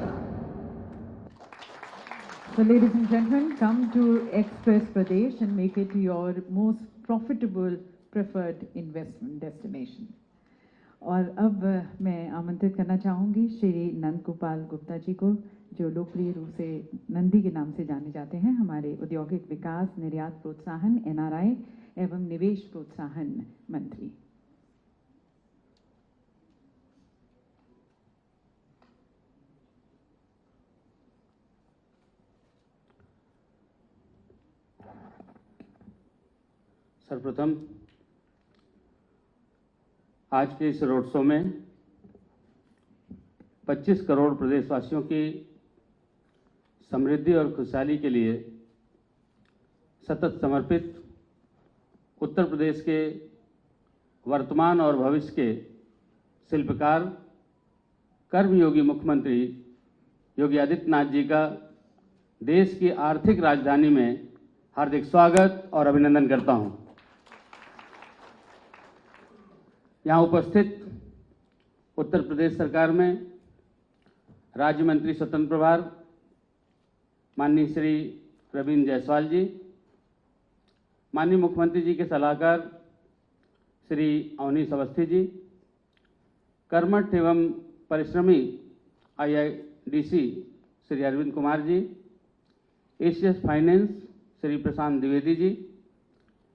Speaker 2: So ladies and gentlemen, come to Express Pradesh and make it your most profitable preferred investment destination. और अब मैं आमंत्रित करना चाहूँगी श्री नंद गोपाल गुप्ता जी को, जो लोकप्रिय रूप से नंदी के नाम से जाने जाते हैं, हमारे औद्योगिक विकास, निर्यात प्रोत्साहन, NRI एवं निवेश प्रोत्साहन मंत्री।
Speaker 6: सर्वप्रथम आज के इस रोड शो में 25 करोड़ प्रदेशवासियों की समृद्धि और खुशहाली के लिए सतत समर्पित उत्तर प्रदेश के वर्तमान और भविष्य के शिल्पकार, कर्मयोगी मुख्यमंत्री योगी आदित्यनाथ जी का देश की आर्थिक राजधानी में हार्दिक स्वागत और अभिनंदन करता हूं। यहां उपस्थित उत्तर प्रदेश सरकार में राज्य मंत्री स्वतंत्र प्रभार माननीय श्री रविंद्र जायसवाल जी, माननीय मुख्यमंत्री जी के सलाहकार श्री अवनीश अवस्थी जी, कर्मठ एवं परिश्रमी IIDC श्री अरविंद कुमार जी, एशियस फाइनेंस श्री प्रशांत द्विवेदी जी,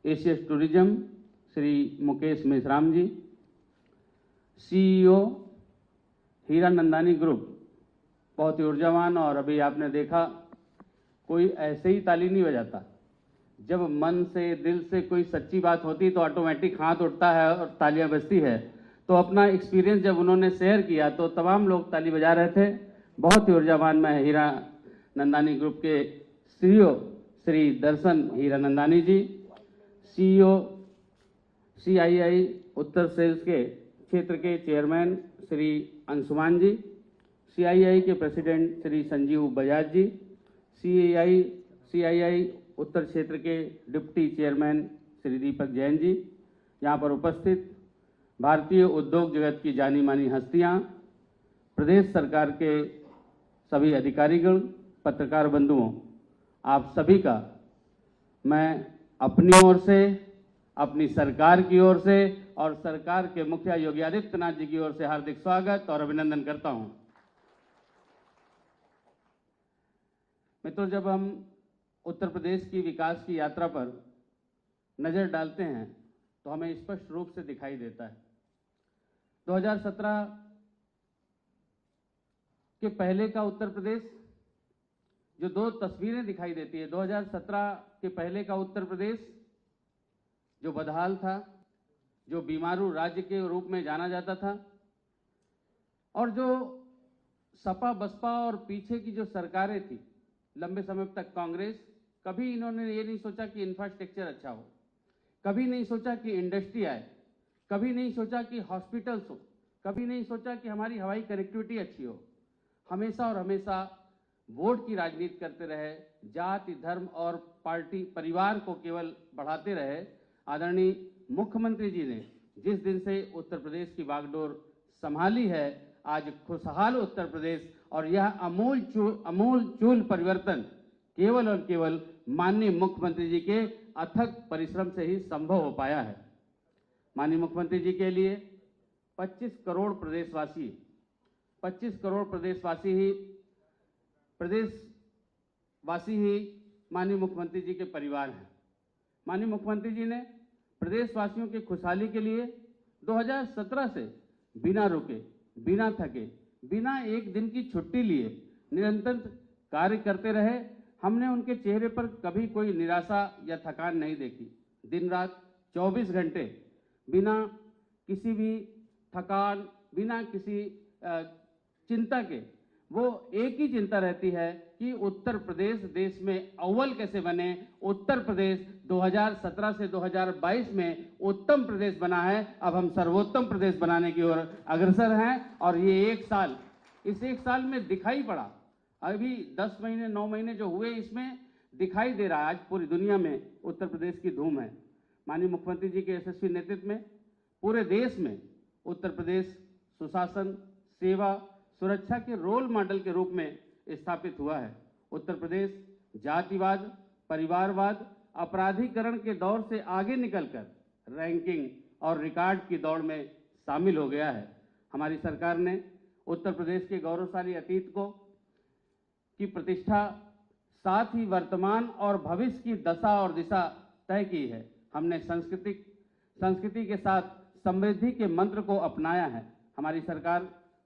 Speaker 6: एशियस टूरिज्म श्री मुकेश मेश्राम जी, CEO हीरा नंदानी ग्रुप, बहुत ही ऊर्जावान, और अभी आपने देखा कोई ऐसे ही ताली नहीं बजाता, जब मन से दिल से कोई सच्ची बात होती तो ऑटोमेटिक हाथ उठता है और तालियां बजती है। तो अपना एक्सपीरियंस जब उन्होंने शेयर किया तो तमाम लोग ताली बजा रहे थे। बहुत ही ऊर्जावान मैं हीरा नंदानी ग्रुप के CEO श्री दर्शन हीरा नंदानी जी, CEO CII उत्तर सेल्स के क्षेत्र के चेयरमैन श्री अंशुमान जी, CII के प्रेसिडेंट श्री संजीव बजाज जी, CII उत्तर क्षेत्र के डिप्टी चेयरमैन श्री दीपक जैन जी, यहाँ पर उपस्थित भारतीय उद्योग जगत की जानी मानी हस्तियाँ, प्रदेश सरकार के सभी अधिकारीगण, पत्रकार बंधुओं, आप सभी का मैं अपनी ओर से, अपनी सरकार की ओर से और सरकार के मुखिया योगी आदित्यनाथ जी की ओर से हार्दिक स्वागत और अभिनंदन करता हूं। मित्रों, जब हम उत्तर प्रदेश की विकास की यात्रा पर नजर डालते हैं तो हमें स्पष्ट रूप से दिखाई देता है 2017 के पहले का उत्तर प्रदेश, जो दो तस्वीरें दिखाई देती है। 2017 के पहले का उत्तर प्रदेश जो बदहाल था, जो बीमारू राज्य के रूप में जाना जाता था, और जो सपा बसपा और पीछे की जो सरकारें थी लंबे समय तक, कांग्रेस, कभी इन्होंने ये नहीं सोचा कि इंफ्रास्ट्रक्चर अच्छा हो, कभी नहीं सोचा कि इंडस्ट्री आए, कभी नहीं सोचा कि हॉस्पिटल्स हो, कभी नहीं सोचा कि हमारी हवाई कनेक्टिविटी अच्छी हो। हमेशा और हमेशा वोट की राजनीति करते रहे, जाति धर्म और पार्टी परिवार को केवल बढ़ाते रहे। आदरणीय मुख्यमंत्री जी ने जिस दिन से उत्तर प्रदेश की बागडोर संभाली है, आज खुशहाल उत्तर प्रदेश, और यह अमूल चूल परिवर्तन केवल और केवल माननीय मुख्यमंत्री जी के अथक परिश्रम से ही संभव हो पाया है। माननीय मुख्यमंत्री जी के लिए 25 करोड़ प्रदेशवासी ही माननीय मुख्यमंत्री जी के परिवार हैं। माननीय मुख्यमंत्री जी ने प्रदेशवासियों की खुशहाली के लिए 2017 से बिना रुके, बिना थके, बिना एक दिन की छुट्टी लिए निरंतर कार्य करते रहे। हमने उनके चेहरे पर कभी कोई निराशा या थकान नहीं देखी। दिन रात 24 घंटे बिना किसी भी थकान, बिना किसी चिंता के, वो एक ही चिंता रहती है कि उत्तर प्रदेश देश में अव्वल कैसे बने। उत्तर प्रदेश 2017 से 2022 में उत्तम प्रदेश बना है, अब हम सर्वोत्तम प्रदेश बनाने की ओर अग्रसर हैं। और ये इस एक साल में दिखाई पड़ा, अभी 10 महीने 9 महीने जो हुए, इसमें दिखाई दे रहा है आज पूरी दुनिया में उत्तर प्रदेश की धूम है। माननीय मुख्यमंत्री जी के यशस्वी नेतृत्व में पूरे देश में उत्तर प्रदेश सुशासन, सेवा, सुरक्षा के रोल मॉडल के रूप में स्थापित हुआ है। उत्तर प्रदेश जातिवाद, परिवारवाद, अपराधीकरण के दौर से आगे निकलकर रैंकिंग और रिकॉर्ड की दौड़ में शामिल हो गया है। हमारी सरकार ने उत्तर प्रदेश के गौरवशाली अतीत की प्रतिष्ठा, साथ ही वर्तमान और भविष्य की दशा और दिशा तय की है। हमने संस्कृति के साथ समृद्धि के मंत्र को अपनाया है। हमारी सरकार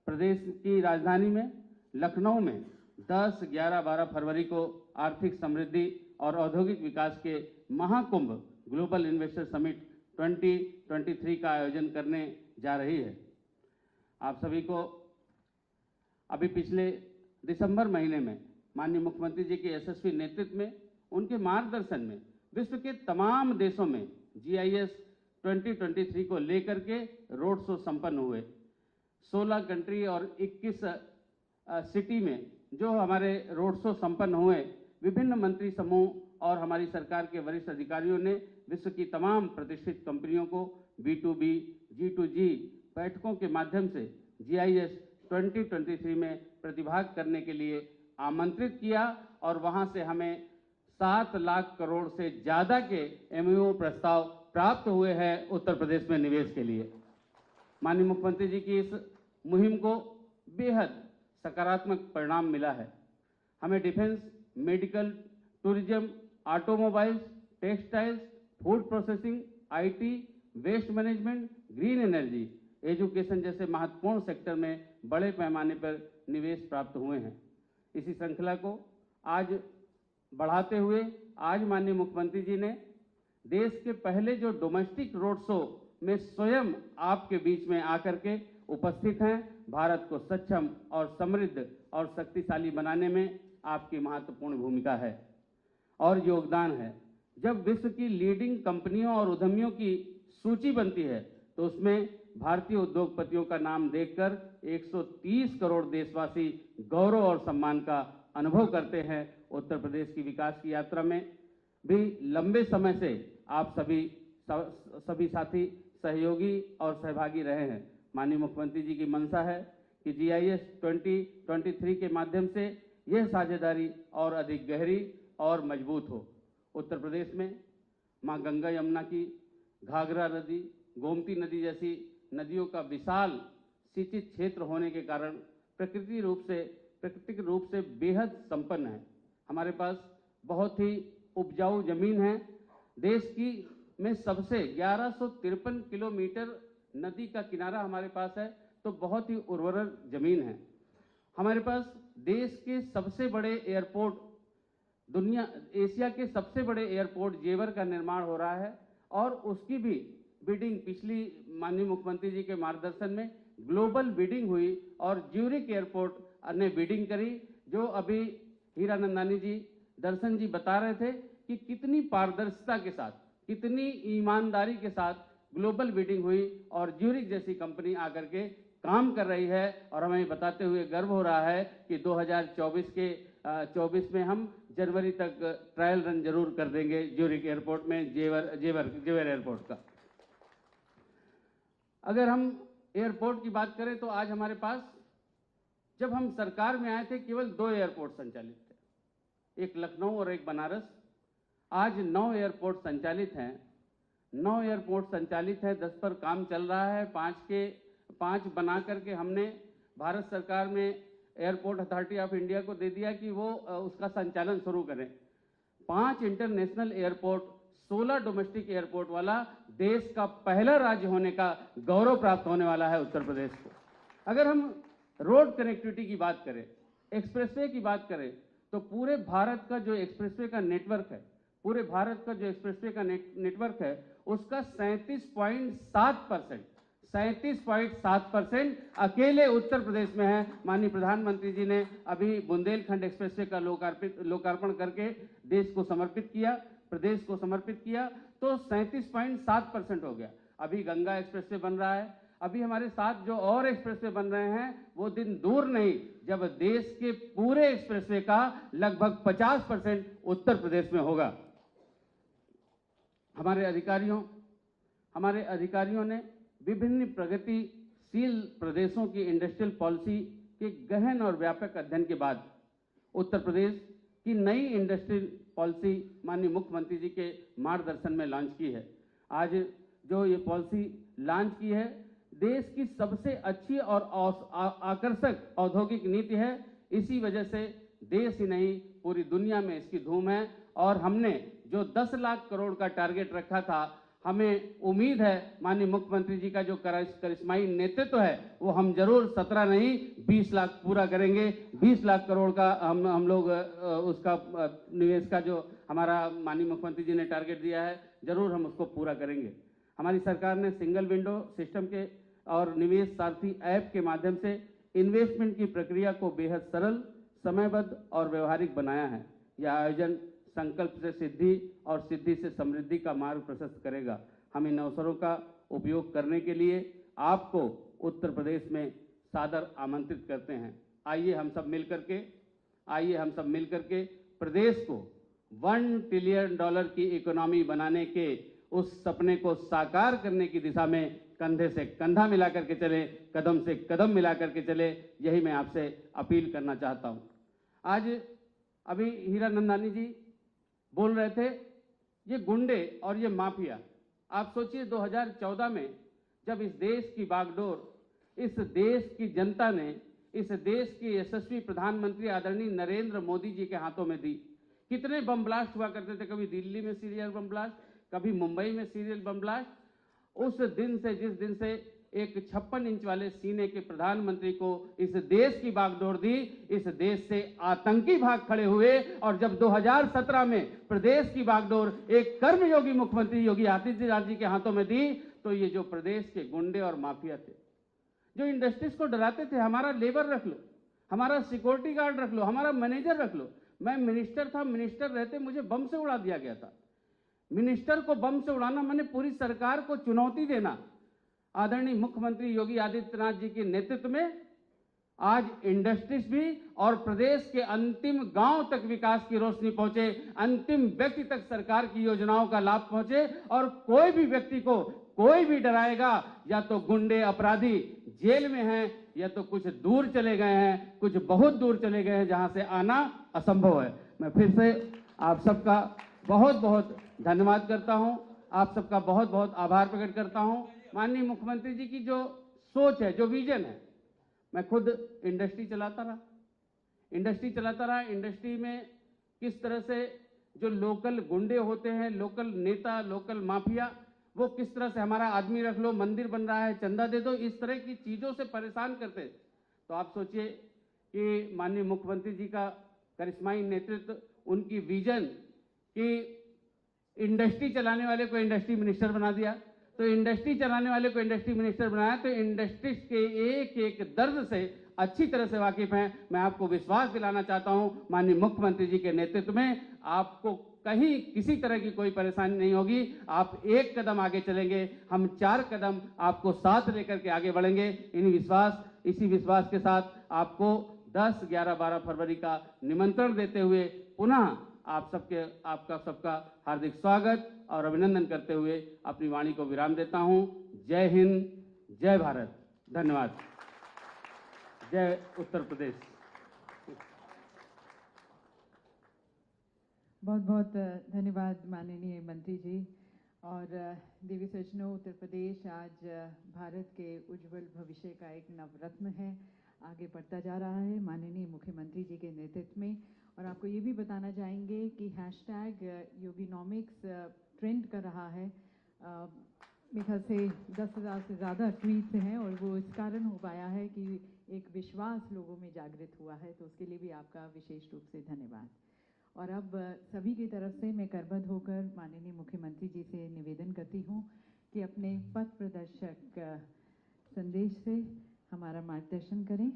Speaker 6: प्रदेश की राजधानी में लखनऊ में 10, 11, 12 फरवरी को आर्थिक समृद्धि और औद्योगिक विकास के महाकुंभ ग्लोबल इन्वेस्टर समिट 2023 का आयोजन करने जा रही है। आप सभी को अभी पिछले दिसंबर महीने में माननीय मुख्यमंत्री जी के यशस्वी नेतृत्व में, उनके मार्गदर्शन में विश्व के तमाम देशों में GIS 2023 को लेकर के रोड शो संपन्न हुए। 16 कंट्री और 21 सिटी में जो हमारे रोड शो संपन्न हुए, विभिन्न मंत्री समूह और हमारी सरकार के वरिष्ठ अधिकारियों ने विश्व की तमाम प्रतिष्ठित कंपनियों को B2B, G2G बैठकों के माध्यम से GIS 2023 में प्रतिभाग करने के लिए आमंत्रित किया और वहां से हमें 7 लाख करोड़ से ज़्यादा के MOU प्रस्ताव प्राप्त हुए हैं उत्तर प्रदेश में निवेश के लिए। माननीय मुख्यमंत्री जी की इस मुहिम को बेहद सकारात्मक परिणाम मिला है। हमें defence, medical, tourism, automobiles, textiles, food processing, IT, waste management, green energy, education जैसे महत्वपूर्ण सेक्टर में बड़े पैमाने पर निवेश प्राप्त हुए हैं। इसी श्रृंखला को आज बढ़ाते हुए आज माननीय मुख्यमंत्री जी ने देश के पहले जो डोमेस्टिक रोड शो में स्वयं आपके बीच में आकर के उपस्थित हैं, भारत को सक्षम और समृद्ध और शक्तिशाली बनाने में आपकी महत्वपूर्ण भूमिका है और योगदान है। जब विश्व की लीडिंग कंपनियों और उद्यमियों की सूची बनती है तो उसमें भारतीय उद्योगपतियों का नाम देखकर 130 करोड़ देशवासी गौरव और सम्मान का अनुभव करते हैं। उत्तर प्रदेश की विकास की यात्रा में भी लंबे समय से आप सभी साथी सहयोगी और सहभागी रहे हैं। माननीय मुख्यमंत्री जी की मंशा है कि GIS 2023 के माध्यम से यह साझेदारी और अधिक गहरी और मजबूत हो। उत्तर प्रदेश में मां गंगा यमुना की, घाघरा नदी, गोमती नदी जैसी नदियों का विशाल सिंचित क्षेत्र होने के कारण प्राकृतिक रूप से बेहद संपन्न है। हमारे पास बहुत ही उपजाऊ जमीन है। देश की में सबसे 1153 किलोमीटर नदी का किनारा हमारे पास है, तो बहुत ही उर्वर जमीन है। हमारे पास देश के सबसे बड़े एयरपोर्ट, एशिया के सबसे बड़े एयरपोर्ट जेवर का निर्माण हो रहा है और उसकी भी बिडिंग पिछली माननीय मुख्यमंत्री जी के मार्गदर्शन में ग्लोबल बिडिंग हुई और ज्यूरिक एयरपोर्ट ने बिडिंग करी, जो अभी हीरानंदानी जी, दर्शन जी बता रहे थे कि कितनी पारदर्शिता के साथ, कितनी ईमानदारी के साथ ग्लोबल बिडिंग हुई और ज्यूरिक जैसी कंपनी आकर के काम कर रही है। और हमें बताते हुए गर्व हो रहा है कि 2024 में हम जनवरी तक ट्रायल रन जरूर कर देंगे ज्यूरिक एयरपोर्ट में, जेवर एयरपोर्ट का। अगर हम एयरपोर्ट की बात करें तो आज हमारे पास, जब हम सरकार में आए थे, केवल 2 एयरपोर्ट संचालित थे, एक लखनऊ और एक बनारस। आज 9 एयरपोर्ट संचालित हैं। 9 एयरपोर्ट संचालित है, 10 पर काम चल रहा है। 5 बना करके हमने भारत सरकार में एयरपोर्ट अथॉरिटी ऑफ इंडिया को दे दिया कि वो उसका संचालन शुरू करें। 5 इंटरनेशनल एयरपोर्ट, 16 डोमेस्टिक एयरपोर्ट वाला देश का पहला राज्य होने का गौरव प्राप्त होने वाला है उत्तर प्रदेश को। अगर हम रोड कनेक्टिविटी की बात करें, एक्सप्रेसवे की बात करें, तो पूरे भारत का जो एक्सप्रेसवे का नेटवर्क है, पूरे भारत का जो एक्सप्रेसवे का नेटवर्क है, उसका 37.7% अकेले उत्तर प्रदेश में है। माननीय प्रधानमंत्री जी ने अभी बुंदेलखंड एक्सप्रेसवे का लोकार्पण करके देश को समर्पित किया, प्रदेश को समर्पित किया, तो 37.7% हो गया। अभी गंगा एक्सप्रेसवे बन रहा है। अभी हमारे साथ जो और एक्सप्रेसवे बन रहे हैं, वो दिन दूर नहीं जब देश के पूरे एक्सप्रेसवे का लगभग 50% उत्तर प्रदेश में होगा। हमारे अधिकारियों ने विभिन्न प्रगतिशील प्रदेशों की इंडस्ट्रियल पॉलिसी के गहन और व्यापक अध्ययन के बाद उत्तर प्रदेश की नई इंडस्ट्रियल पॉलिसी माननीय मुख्यमंत्री जी के मार्गदर्शन में लॉन्च की है। आज जो ये पॉलिसी लॉन्च की है, देश की सबसे अच्छी और आकर्षक औद्योगिक नीति है। इसी वजह से देश ही नहीं, पूरी दुनिया में इसकी धूम है। और हमने जो 10 लाख करोड़ का टारगेट रखा था, हमें उम्मीद है माननीय मुख्यमंत्री जी का जो करिश्माई नेतृत्व है, वो हम जरूर 17 नहीं 20 लाख पूरा करेंगे। 20 लाख करोड़ का हम लोग उसका निवेश का जो हमारा माननीय मुख्यमंत्री जी ने टारगेट दिया है, जरूर हम उसको पूरा करेंगे। हमारी सरकार ने सिंगल विंडो सिस्टम के और निवेश सारथी ऐप के माध्यम से इन्वेस्टमेंट की प्रक्रिया को बेहद सरल, समयबद्ध और व्यवहारिक बनाया है। यह आयोजन संकल्प से सिद्धि और सिद्धि से समृद्धि का मार्ग प्रशस्त करेगा। हम इन अवसरों का उपयोग करने के लिए आपको उत्तर प्रदेश में सादर आमंत्रित करते हैं। आइए हम सब मिल करके प्रदेश को $1 ट्रिलियन की इकोनॉमी बनाने के उस सपने को साकार करने की दिशा में कंधे से कंधा मिला करके चले, कदम से कदम मिला करके चले, यही मैं आपसे अपील करना चाहता हूं। आज अभी हीरानंदानी जी बोल रहे थे, ये गुंडे और ये माफिया, आप सोचिए 2014 में जब इस देश की बागडोर इस देश की जनता ने इस देश के यशस्वी प्रधानमंत्री आदरणीय नरेंद्र मोदी जी के हाथों में दी, कितने बम ब्लास्ट हुआ करते थे, कभी दिल्ली में सीरियल बम ब्लास्ट, कभी मुंबई में सीरियल बम ब्लास्ट। उस दिन से, जिस दिन से एक 56 इंच वाले सीने के प्रधानमंत्री को इस देश की बागडोर दी, इस देश से आतंकी भाग खड़े हुए। और जब 2017 में प्रदेश की बागडोर एक कर्मयोगी मुख्यमंत्री योगी आदित्यनाथ जी के हाथों में दी, तो ये जो प्रदेश के गुंडे और माफिया थे, जो इंडस्ट्रीज को डराते थे, हमारा लेबर रख लो, हमारा सिक्योरिटी गार्ड रख लो, हमारा मैनेजर रख लो। मैं मिनिस्टर था, मिनिस्टर रहते मुझे बम से उड़ा दिया गया था। मिनिस्टर को बम से उड़ाना मैंने पूरी सरकार को चुनौती देना। आदरणीय मुख्यमंत्री योगी आदित्यनाथ जी के नेतृत्व में आज इंडस्ट्रीज भी और प्रदेश के अंतिम गांव तक विकास की रोशनी पहुंचे, अंतिम व्यक्ति तक सरकार की योजनाओं का लाभ पहुंचे। और कोई भी व्यक्ति को कोई भी डराएगा, या तो गुंडे अपराधी जेल में हैं, या तो कुछ दूर चले गए हैं, कुछ बहुत दूर चले गए हैं, जहां से आना असंभव है। मैं फिर से आप सबका बहुत बहुत धन्यवाद करता हूं, आप सबका बहुत बहुत आभार प्रकट करता हूं। माननीय मुख्यमंत्री जी की जो सोच है, जो विजन है, मैं खुद इंडस्ट्री चलाता रहा, इंडस्ट्री में किस तरह से जो लोकल गुंडे होते हैं, लोकल नेता, लोकल माफिया, वो किस तरह से हमारा आदमी रख लो, मंदिर बन रहा है, चंदा दे दो, इस तरह की चीजों से परेशान करते। तो आप सोचिए कि माननीय मुख्यमंत्री जी का करिश्माई नेतृत्व, उनकी विजन कि इंडस्ट्री चलाने वाले को इंडस्ट्री मिनिस्टर बना दिया, तो इंडस्ट्री चलाने वाले को इंडस्ट्री मिनिस्टर बनाया, तो इंडस्ट्रीज के एक एक दर्द से अच्छी तरह से वाकिफ हैं। मैं आपको विश्वास दिलाना चाहता हूं, माननीय मुख्यमंत्री जी के नेतृत्व में आपको कहीं किसी तरह की कोई परेशानी नहीं होगी। आप एक कदम आगे चलेंगे, हम 4 कदम आपको साथ लेकर के आगे बढ़ेंगे। इसी विश्वास के साथ आपको 10, 11, 12 फरवरी का निमंत्रण देते हुए पुनः आपका सबका हार्दिक स्वागत और अभिनंदन करते हुए अपनी वाणी को विराम देता हूं। जय हिंद, जय भारत, धन्यवाद, जय उत्तर प्रदेश।
Speaker 2: बहुत बहुत धन्यवाद माननीय मंत्री जी। और देवी सज्जनों, उत्तर प्रदेश आज भारत के उज्जवल भविष्य का एक नवरत्न है, आगे बढ़ता जा रहा है माननीय मुख्यमंत्री जी के नेतृत्व में। और आपको ये भी बताना चाहेंगे कि हैशटैग योगिनॉमिक्स ट्रेंड कर रहा है। मेरे ख्याल से 10,000 से ज़्यादा ट्वीट्स हैं, और वो इस कारण हो पाया है कि एक विश्वास लोगों में जागृत हुआ है, तो उसके लिए भी आपका विशेष रूप से धन्यवाद। और अब सभी की तरफ से मैं करबद्ध होकर माननीय मुख्यमंत्री जी से निवेदन करती हूँ कि अपने पथ प्रदर्शक संदेश से हमारा मार्गदर्शन करें।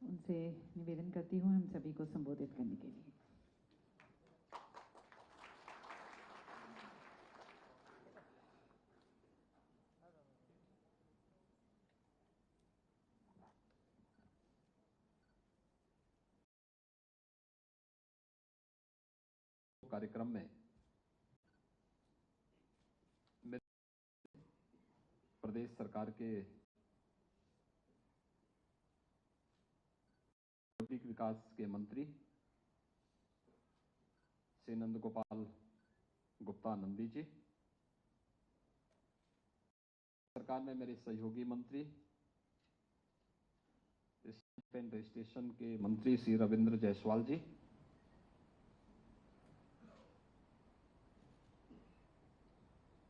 Speaker 2: उनसे निवेदन करती हूँ हम सभी को संबोधित करने के लिए।
Speaker 7: कार्यक्रम में प्रदेश सरकार के औद्योगिक विकास के मंत्री श्री नंद गोपाल गुप्ता नंदी जी, सरकार में मेरे सहयोगी मंत्री पेन रजिस्ट्रेशन के मंत्री श्री रविंद्र जायसवाल जी,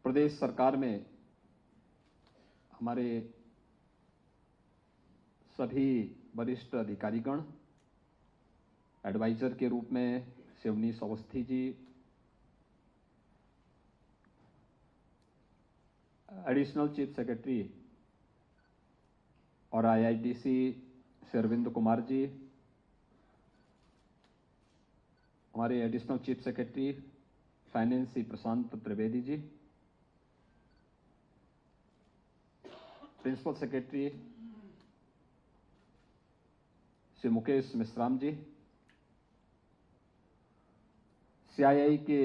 Speaker 7: प्रदेश सरकार में हमारे सभी वरिष्ठ अधिकारीगण, एडवाइजर के रूप में Shivnish Awasthi ji, additional chief secretary और आईआईटीसी श्री अरविंद कुमार जी, हमारे additional chief secretary finance Shri Prashant Trivedi ji, principal secretary Shri Mukesh Mishra ji, CII के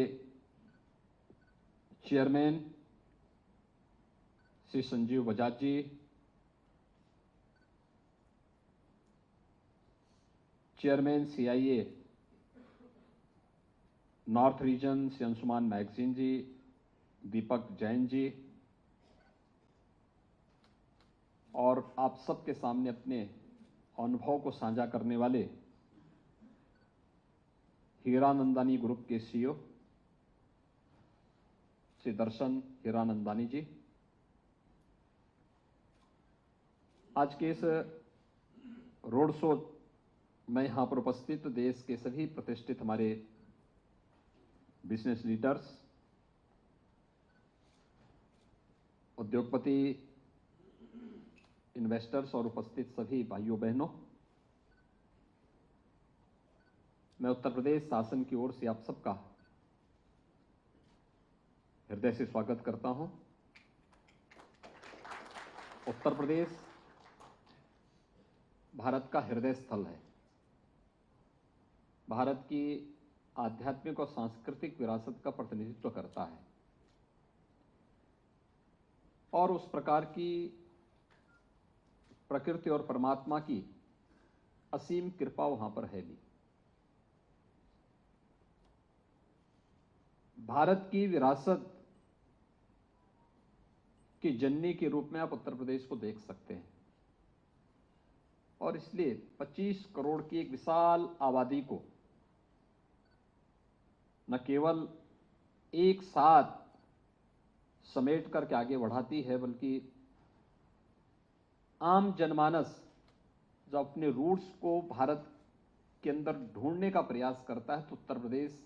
Speaker 7: chairman Shri Sanjeev Bajaj ji, chairman CIA north region Shri Anshuman Magazine ji, Deepak Jain ji, और आप सबके सामने अपने अनुभव को साझा करने वाले हीरानंदानी ग्रुप के CEO श्री दर्शन हीरानंदानी जी, आज के इस रोड शो में यहाँ पर उपस्थित देश के सभी प्रतिष्ठित हमारे बिजनेस लीडर्स, उद्योगपति, इन्वेस्टर्स और उपस्थित सभी भाइयों बहनों, मैं उत्तर प्रदेश शासन की ओर से आप सबका हृदय से स्वागत करता हूं। उत्तर प्रदेश भारत का हृदय स्थल है, भारत की आध्यात्मिक और सांस्कृतिक विरासत का प्रतिनिधित्व करता है, और उस प्रकार की प्रकृति और परमात्मा की असीम कृपा वहां पर है भी। भारत की विरासत की जननी के रूप में आप उत्तर प्रदेश को देख सकते हैं, और इसलिए 25 करोड़ की एक विशाल आबादी को न केवल एक साथ समेट करके आगे बढ़ाती है, बल्कि आम जनमानस जो अपने रूट्स को भारत के अंदर ढूंढने का प्रयास करता है, तो उत्तर प्रदेश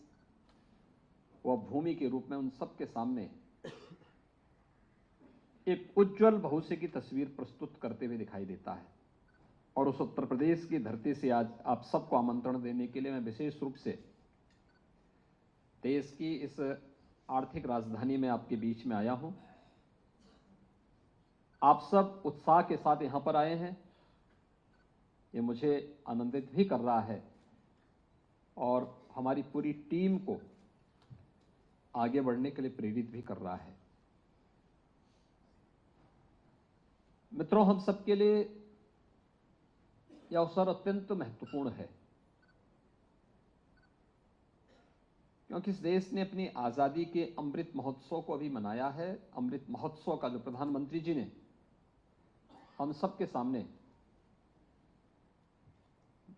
Speaker 7: वह भूमि के रूप में उन सबके सामने एक उज्जवल भविष्य की तस्वीर प्रस्तुत करते हुए दिखाई देता है। और उस उत्तर प्रदेश की धरती से आज आप सबको आमंत्रण देने के लिए मैं विशेष रूप से देश की इस आर्थिक राजधानी में आपके बीच में आया हूं। आप सब उत्साह के साथ यहां पर आए हैं, ये मुझे आनंदित भी कर रहा है और हमारी पूरी टीम को आगे बढ़ने के लिए प्रेरित भी कर रहा है। मित्रों, हम सबके लिए यह अवसर अत्यंत महत्वपूर्ण है, क्योंकि इस देश ने अपनी आजादी के अमृत महोत्सव को अभी मनाया है। अमृत महोत्सव का जो प्रधानमंत्री जी ने हम सबके सामने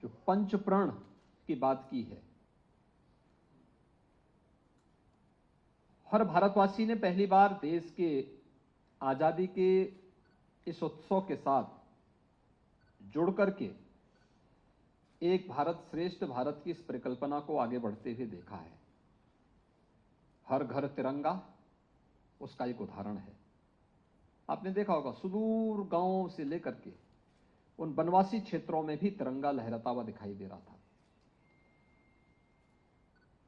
Speaker 7: जो पंचप्रण की बात की है, हर भारतवासी ने पहली बार देश के आजादी के इस उत्सव के साथ जुड़ करके एक भारत श्रेष्ठ भारत की इस परिकल्पना को आगे बढ़ते हुए देखा है। हर घर तिरंगा उसका एक उदाहरण है। आपने देखा होगा, सुदूर गांवों से लेकर के उन वनवासी क्षेत्रों में भी तिरंगा लहराता हुआ दिखाई दे रहा था।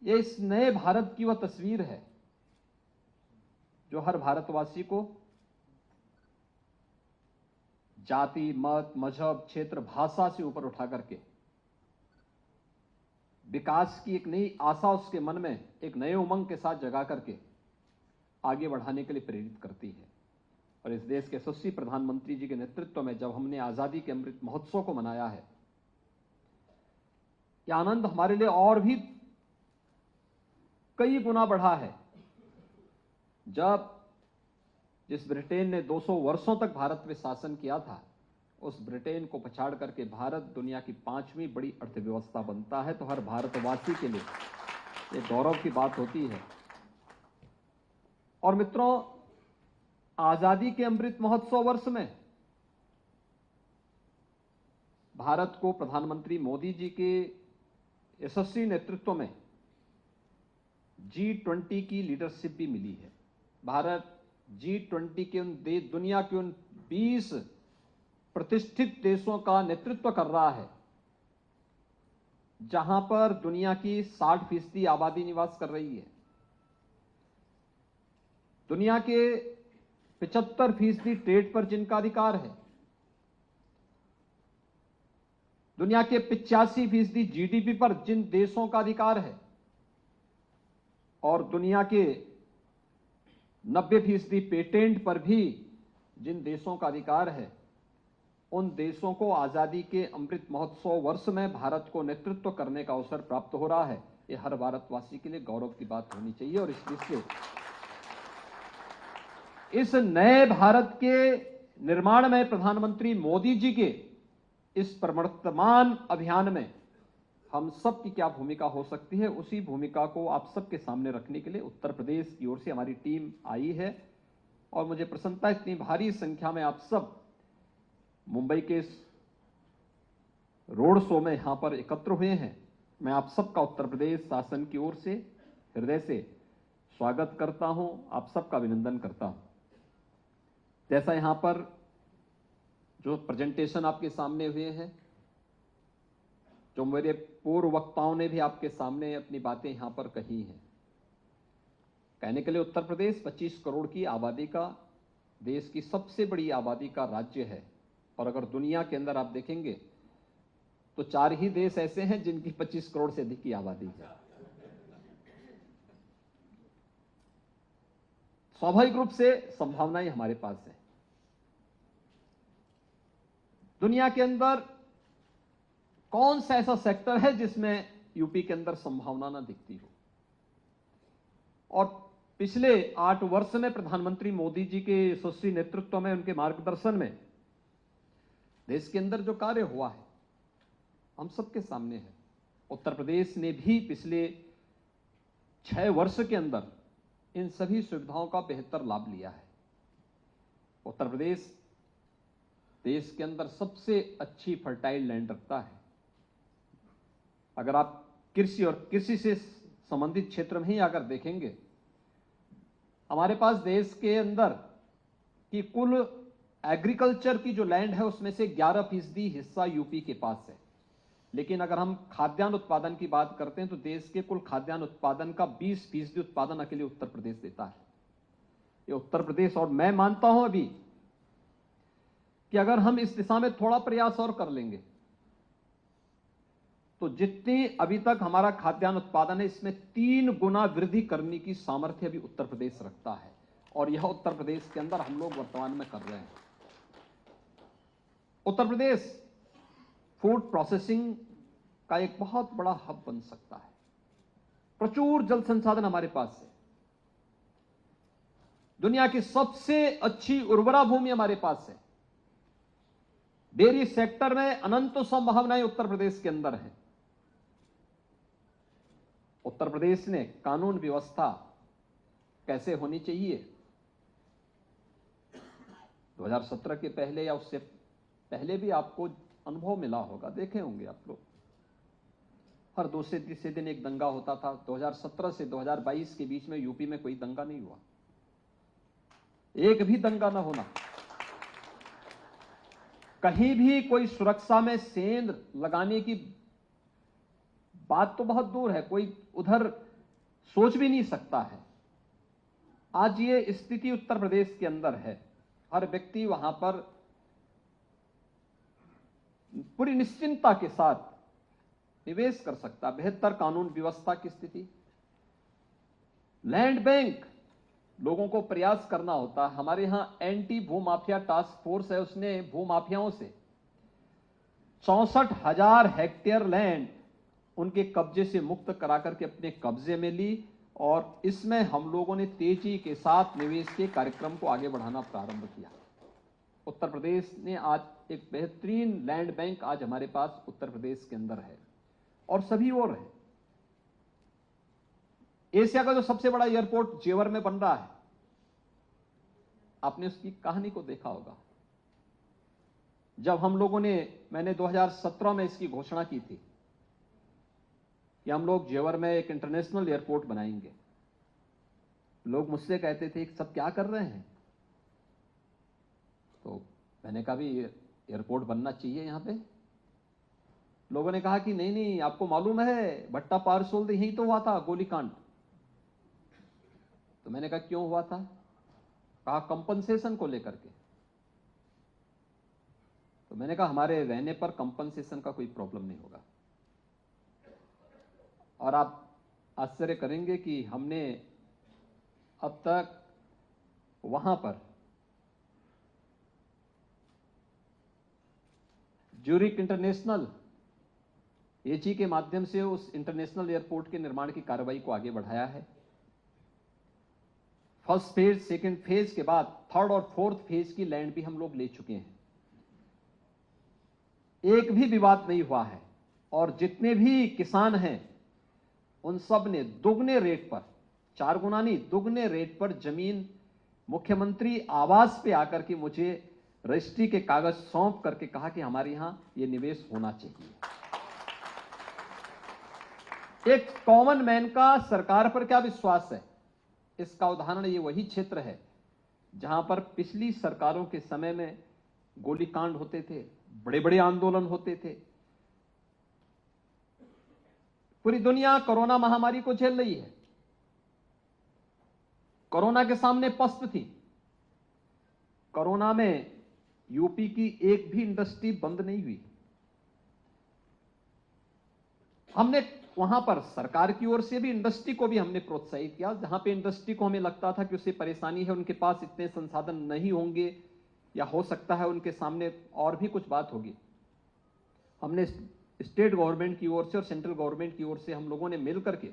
Speaker 7: यह इस नए भारत की वह तस्वीर है जो हर भारतवासी को जाति, मत, मजहब, क्षेत्र, भाषा से ऊपर उठा करके विकास की एक नई आशा उसके मन में एक नए उमंग के साथ जगा करके आगे बढ़ाने के लिए प्रेरित करती है। और इस देश के यशस्वी प्रधानमंत्री जी के नेतृत्व में जब हमने आजादी के अमृत महोत्सव को मनाया है, यह आनंद हमारे लिए और भी कई गुना बढ़ा है। जब जिस ब्रिटेन ने 200 वर्षों तक भारत में शासन किया था, उस ब्रिटेन को पछाड़ करके भारत दुनिया की 5वीं बड़ी अर्थव्यवस्था बनता है, तो हर भारतवासी के लिए ये गौरव की बात होती है। और मित्रों, आजादी के अमृत महोत्सव वर्ष में भारत को प्रधानमंत्री मोदी जी के यशस्वी नेतृत्व में G20 की लीडरशिप भी मिली है। भारत G20 के दुनिया के उन 20 प्रतिष्ठित देशों का नेतृत्व कर रहा है जहां पर दुनिया की 60% आबादी निवास कर रही है। दुनिया के 75% ट्रेड पर जिनका अधिकार है, दुनिया के 85% जीडीपी पर जिन देशों का अधिकार है और दुनिया के 90% पेटेंट पर भी जिन देशों का अधिकार है, उन देशों को आजादी के अमृत महोत्सव वर्ष में भारत को नेतृत्व करने का अवसर प्राप्त हो रहा है। ये हर भारतवासी के लिए गौरव की बात होनी चाहिए और इसलिए इस नए भारत के निर्माण में प्रधानमंत्री मोदी जी के इस प्रवर्तमान अभियान में हम सब की क्या भूमिका हो सकती है, उसी भूमिका को आप सबके सामने रखने के लिए उत्तर प्रदेश की ओर से हमारी टीम आई है। और मुझे प्रसन्नता है इतनी भारी संख्या में आप सब मुंबई के इस रोड शो में यहां पर एकत्र हुए हैं। मैं आप सबका उत्तर प्रदेश शासन की ओर से हृदय से स्वागत करता हूं, आप सबका अभिनंदन करता हूं। जैसा यहां पर जो प्रेजेंटेशन आपके सामने हुए हैं, जो मेरे पूर्व वक्ताओं ने भी आपके सामने अपनी बातें यहां पर कही हैं, कहने के लिए उत्तर प्रदेश 25 करोड़ की आबादी का, देश की सबसे बड़ी आबादी का राज्य है। और अगर दुनिया के अंदर आप देखेंगे तो 4 ही देश ऐसे हैं जिनकी 25 करोड़ से अधिक की आबादी है। स्वाभाविक रूप से संभावनाएं हमारे पास है। दुनिया के अंदर कौन सा ऐसा सेक्टर है जिसमें यूपी के अंदर संभावना ना दिखती हो? और पिछले 8 वर्ष में प्रधानमंत्री मोदी जी के यशस्वी नेतृत्व में, उनके मार्गदर्शन में देश के अंदर जो कार्य हुआ है हम सबके सामने है। उत्तर प्रदेश ने भी पिछले 6 वर्ष के अंदर इन सभी सुविधाओं का बेहतर लाभ लिया है। उत्तर प्रदेश देश के अंदर सबसे अच्छी फर्टाइल लैंड रखता है। अगर आप कृषि और कृषि से संबंधित क्षेत्र में ही अगर देखेंगे, हमारे पास देश के अंदर की कुल एग्रीकल्चर की जो लैंड है उसमें से 11% हिस्सा यूपी के पास है। लेकिन अगर हम खाद्यान्न उत्पादन की बात करते हैं तो देश के कुल खाद्यान्न उत्पादन का 20% उत्पादन अकेले उत्तर प्रदेश देता है। ये उत्तर प्रदेश, और मैं मानता हूं अभी कि अगर हम इस दिशा में थोड़ा प्रयास और कर लेंगे तो जितनी अभी तक हमारा खाद्यान्न उत्पादन है, इसमें 3 गुना वृद्धि करने की सामर्थ्य अभी उत्तर प्रदेश रखता है। और यह उत्तर प्रदेश के अंदर हम लोग वर्तमान में कर रहे हैं। उत्तर प्रदेश फूड प्रोसेसिंग का एक बहुत बड़ा हब बन सकता है। प्रचुर जल संसाधन हमारे पास है। दुनिया की सबसे अच्छी उर्वरा भूमि हमारे पास है। डेयरी सेक्टर में अनंत संभावनाएं उत्तर प्रदेश के अंदर है। उत्तर प्रदेश ने कानून व्यवस्था कैसे होनी चाहिए, 2017 के पहले या उससे पहले भी आपको अनुभव मिला होगा, देखे होंगे आप लोग। हर दूसरे तीसरे दिन एक दंगा होता था। 2017 से 2022 के बीच में यूपी में कोई दंगा नहीं हुआ, एक भी दंगा ना होना। कहीं भी कोई सुरक्षा में सेंध लगाने की बात तो बहुत दूर है, कोई उधर सोच भी नहीं सकता है। आज ये स्थिति उत्तर प्रदेश के अंदर है। हर व्यक्ति वहां पर पूरी निश्चिंतता के साथ निवेश कर सकता। बेहतर कानून व्यवस्था की स्थिति, लैंड बैंक, लोगों को प्रयास करना होता है। हमारे यहां एंटी भूमाफिया टास्क फोर्स है, उसने भूमाफियाओं से 64,000 हेक्टेयर लैंड उनके कब्जे से मुक्त करा करके अपने कब्जे में ली। और इसमें हम लोगों ने तेजी के साथ निवेश के कार्यक्रम को आगे बढ़ाना प्रारंभ किया। उत्तर प्रदेश ने आज एक बेहतरीन लैंड बैंक आज हमारे पास उत्तर प्रदेश के अंदर है और सभी और है। एशिया का जो सबसे बड़ा एयरपोर्ट जेवर में बन रहा है, आपने उसकी कहानी को देखा होगा। जब हम लोगों ने, मैंने 2017 में इसकी घोषणा की थी कि हम लोग जेवर में एक इंटरनेशनल एयरपोर्ट बनाएंगे, लोग मुझसे कहते थे सब क्या कर रहे हैं। तो मैंने कहा भी एयरपोर्ट बनना चाहिए यहां पे। लोगों ने कहा कि नहीं नहीं, आपको मालूम है भट्टा पारसोल यही तो हुआ था गोलीकांड। तो मैंने कहा क्यों हुआ था? कहा कंपनसेशन को लेकर के। तो मैंने कहा हमारे रहने पर कंपनसेशन का कोई प्रॉब्लम नहीं होगा। और आप आश्चर्य करेंगे कि हमने अब तक वहां पर ज्यूरिक इंटरनेशनल एजी के माध्यम से उस इंटरनेशनल एयरपोर्ट के निर्माण की कार्रवाई को आगे बढ़ाया है। फर्स्ट फेज, सेकंड फेज के बाद थर्ड और फोर्थ फेज की लैंड भी हम लोग ले चुके हैं। एक भी विवाद नहीं हुआ है और जितने भी किसान हैं उन सब ने दुगने रेट पर, 4 गुना नहीं, दुगने रेट पर जमीन मुख्यमंत्री आवास पे आकर के मुझे रजिस्ट्री के कागज सौंप करके कहा कि हमारे यहां ये निवेश होना चाहिए। एक कॉमन मैन का सरकार पर क्या विश्वास है, इसका उदाहरण ये वही क्षेत्र है जहां पर पिछली सरकारों के समय में गोलीकांड होते थे, बड़े बड़े आंदोलन होते थे। पूरी दुनिया कोरोना महामारी को झेल रही है, कोरोना के सामने पस्त थी। कोरोना में यूपी की एक भी इंडस्ट्री बंद नहीं हुई। हमने वहां पर सरकार की ओर से भी इंडस्ट्री को भी हमने प्रोत्साहित किया। जहां पे इंडस्ट्री को हमें लगता था कि उसे परेशानी है, उनके पास इतने संसाधन नहीं होंगे या हो सकता है उनके सामने और भी कुछ बात होगी, हमने स्टेट गवर्नमेंट की ओर से और सेंट्रल गवर्नमेंट की ओर से हम लोगों ने मिलकर के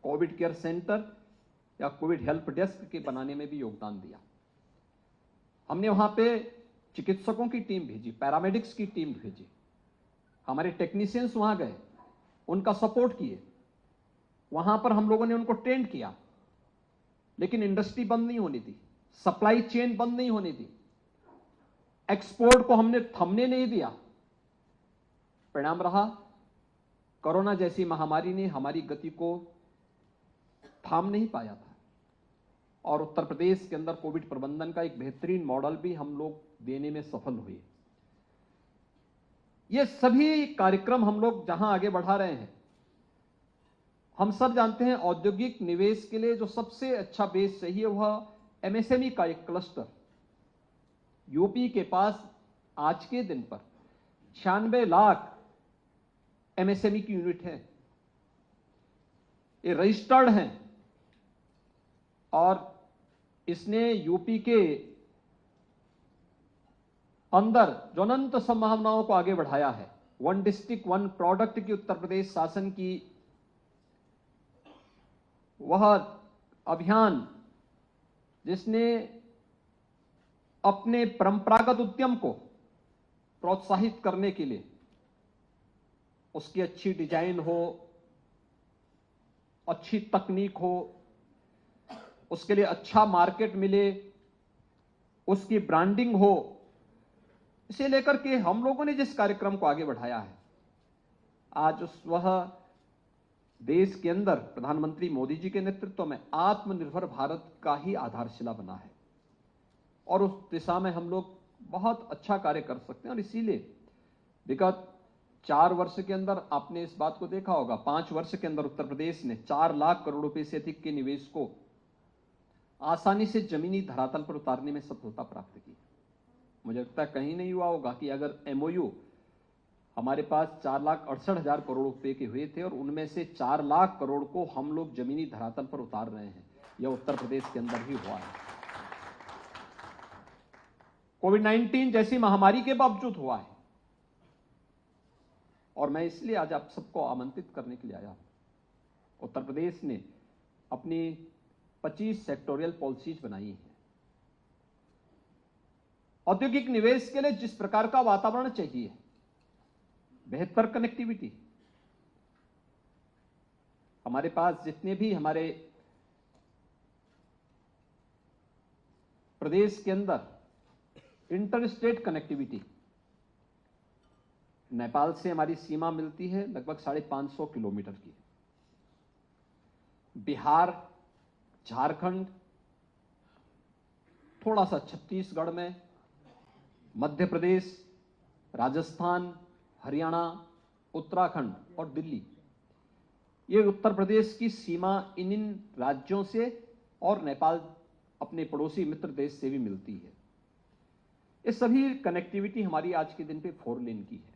Speaker 7: कोविड केयर सेंटर या कोविड हेल्प डेस्क के बनाने में भी योगदान दिया। हमने वहां पे चिकित्सकों की टीम भेजी, पैरामेडिक्स की टीम भेजी, हमारे टेक्नीशियंस वहां गए, उनका सपोर्ट किए। वहां पर हम लोगों ने उनको ट्रेन किया, लेकिन इंडस्ट्री बंद नहीं होनी थी, सप्लाई चेन बंद नहीं होनी थी, एक्सपोर्ट को हमने थमने नहीं दिया। परिणाम रहा, कोरोना जैसी महामारी ने हमारी गति को थाम नहीं पाया था और उत्तर प्रदेश के अंदर कोविड प्रबंधन का एक बेहतरीन मॉडल भी हम लोग देने में सफल हुए। ये सभी कार्यक्रम हम लोग जहां आगे बढ़ा रहे हैं, हम सब जानते हैं औद्योगिक निवेश के लिए जो सबसे अच्छा बेस चाहिए वह एमएसएमई का एक क्लस्टर। यूपी के पास आज के दिन पर 96 लाख एमएसएमई की यूनिट है, ये रजिस्टर्ड हैं और इसने यूपी के अंदर जो अनंत संभावनाओं को आगे बढ़ाया है। 1 डिस्ट्रिक्ट 1 प्रोडक्ट की उत्तर प्रदेश शासन की वह अभियान जिसने अपने परंपरागत उद्यम को प्रोत्साहित करने के लिए उसकी अच्छी डिजाइन हो, अच्छी तकनीक हो, उसके लिए अच्छा मार्केट मिले, उसकी ब्रांडिंग हो, इसे लेकर के हम लोगों ने जिस कार्यक्रम को आगे बढ़ाया है, आज वह देश के अंदर प्रधानमंत्री मोदी जी के नेतृत्व में आत्मनिर्भर भारत का ही आधारशिला बना है और उस दिशा में हम लोग बहुत अच्छा कार्य कर सकते हैं। और इसीलिए विगत 4 वर्ष के अंदर आपने इस बात को देखा होगा, 5 वर्ष के अंदर उत्तर प्रदेश ने 4 लाख करोड़ रुपए से अधिक के निवेश को आसानी से जमीनी धरातल पर उतारने में सफलता प्राप्त की। मुझे लगता है कहीं नहीं हुआ होगा कि अगर एमओयू हमारे पास 4,68,000 करोड़ रुपए के हुए थे और उनमें से 4 लाख करोड़ को हम लोग जमीनी धरातल पर उतार रहे हैं, यह उत्तर प्रदेश के अंदर ही हुआ है। कोविड-19 जैसी महामारी के बावजूद हुआ है और मैं इसलिए आज आप सबको आमंत्रित करने के लिए आया हूं। उत्तर प्रदेश ने अपनी 25 सेक्टोरियल पॉलिसीज बनाई है। औद्योगिक निवेश के लिए जिस प्रकार का वातावरण चाहिए, बेहतर कनेक्टिविटी, हमारे पास जितने भी हमारे प्रदेश के अंदर इंटर स्टेट कनेक्टिविटी, नेपाल से हमारी सीमा मिलती है लगभग 550 किलोमीटर की। बिहार, झारखंड, थोड़ा सा छत्तीसगढ़ में, मध्य प्रदेश, राजस्थान, हरियाणा, उत्तराखंड और दिल्ली, ये उत्तर प्रदेश की सीमा इन राज्यों से और नेपाल अपने पड़ोसी मित्र देश से भी मिलती है। ये सभी कनेक्टिविटी हमारी आज के दिन पे 4 लेन की है।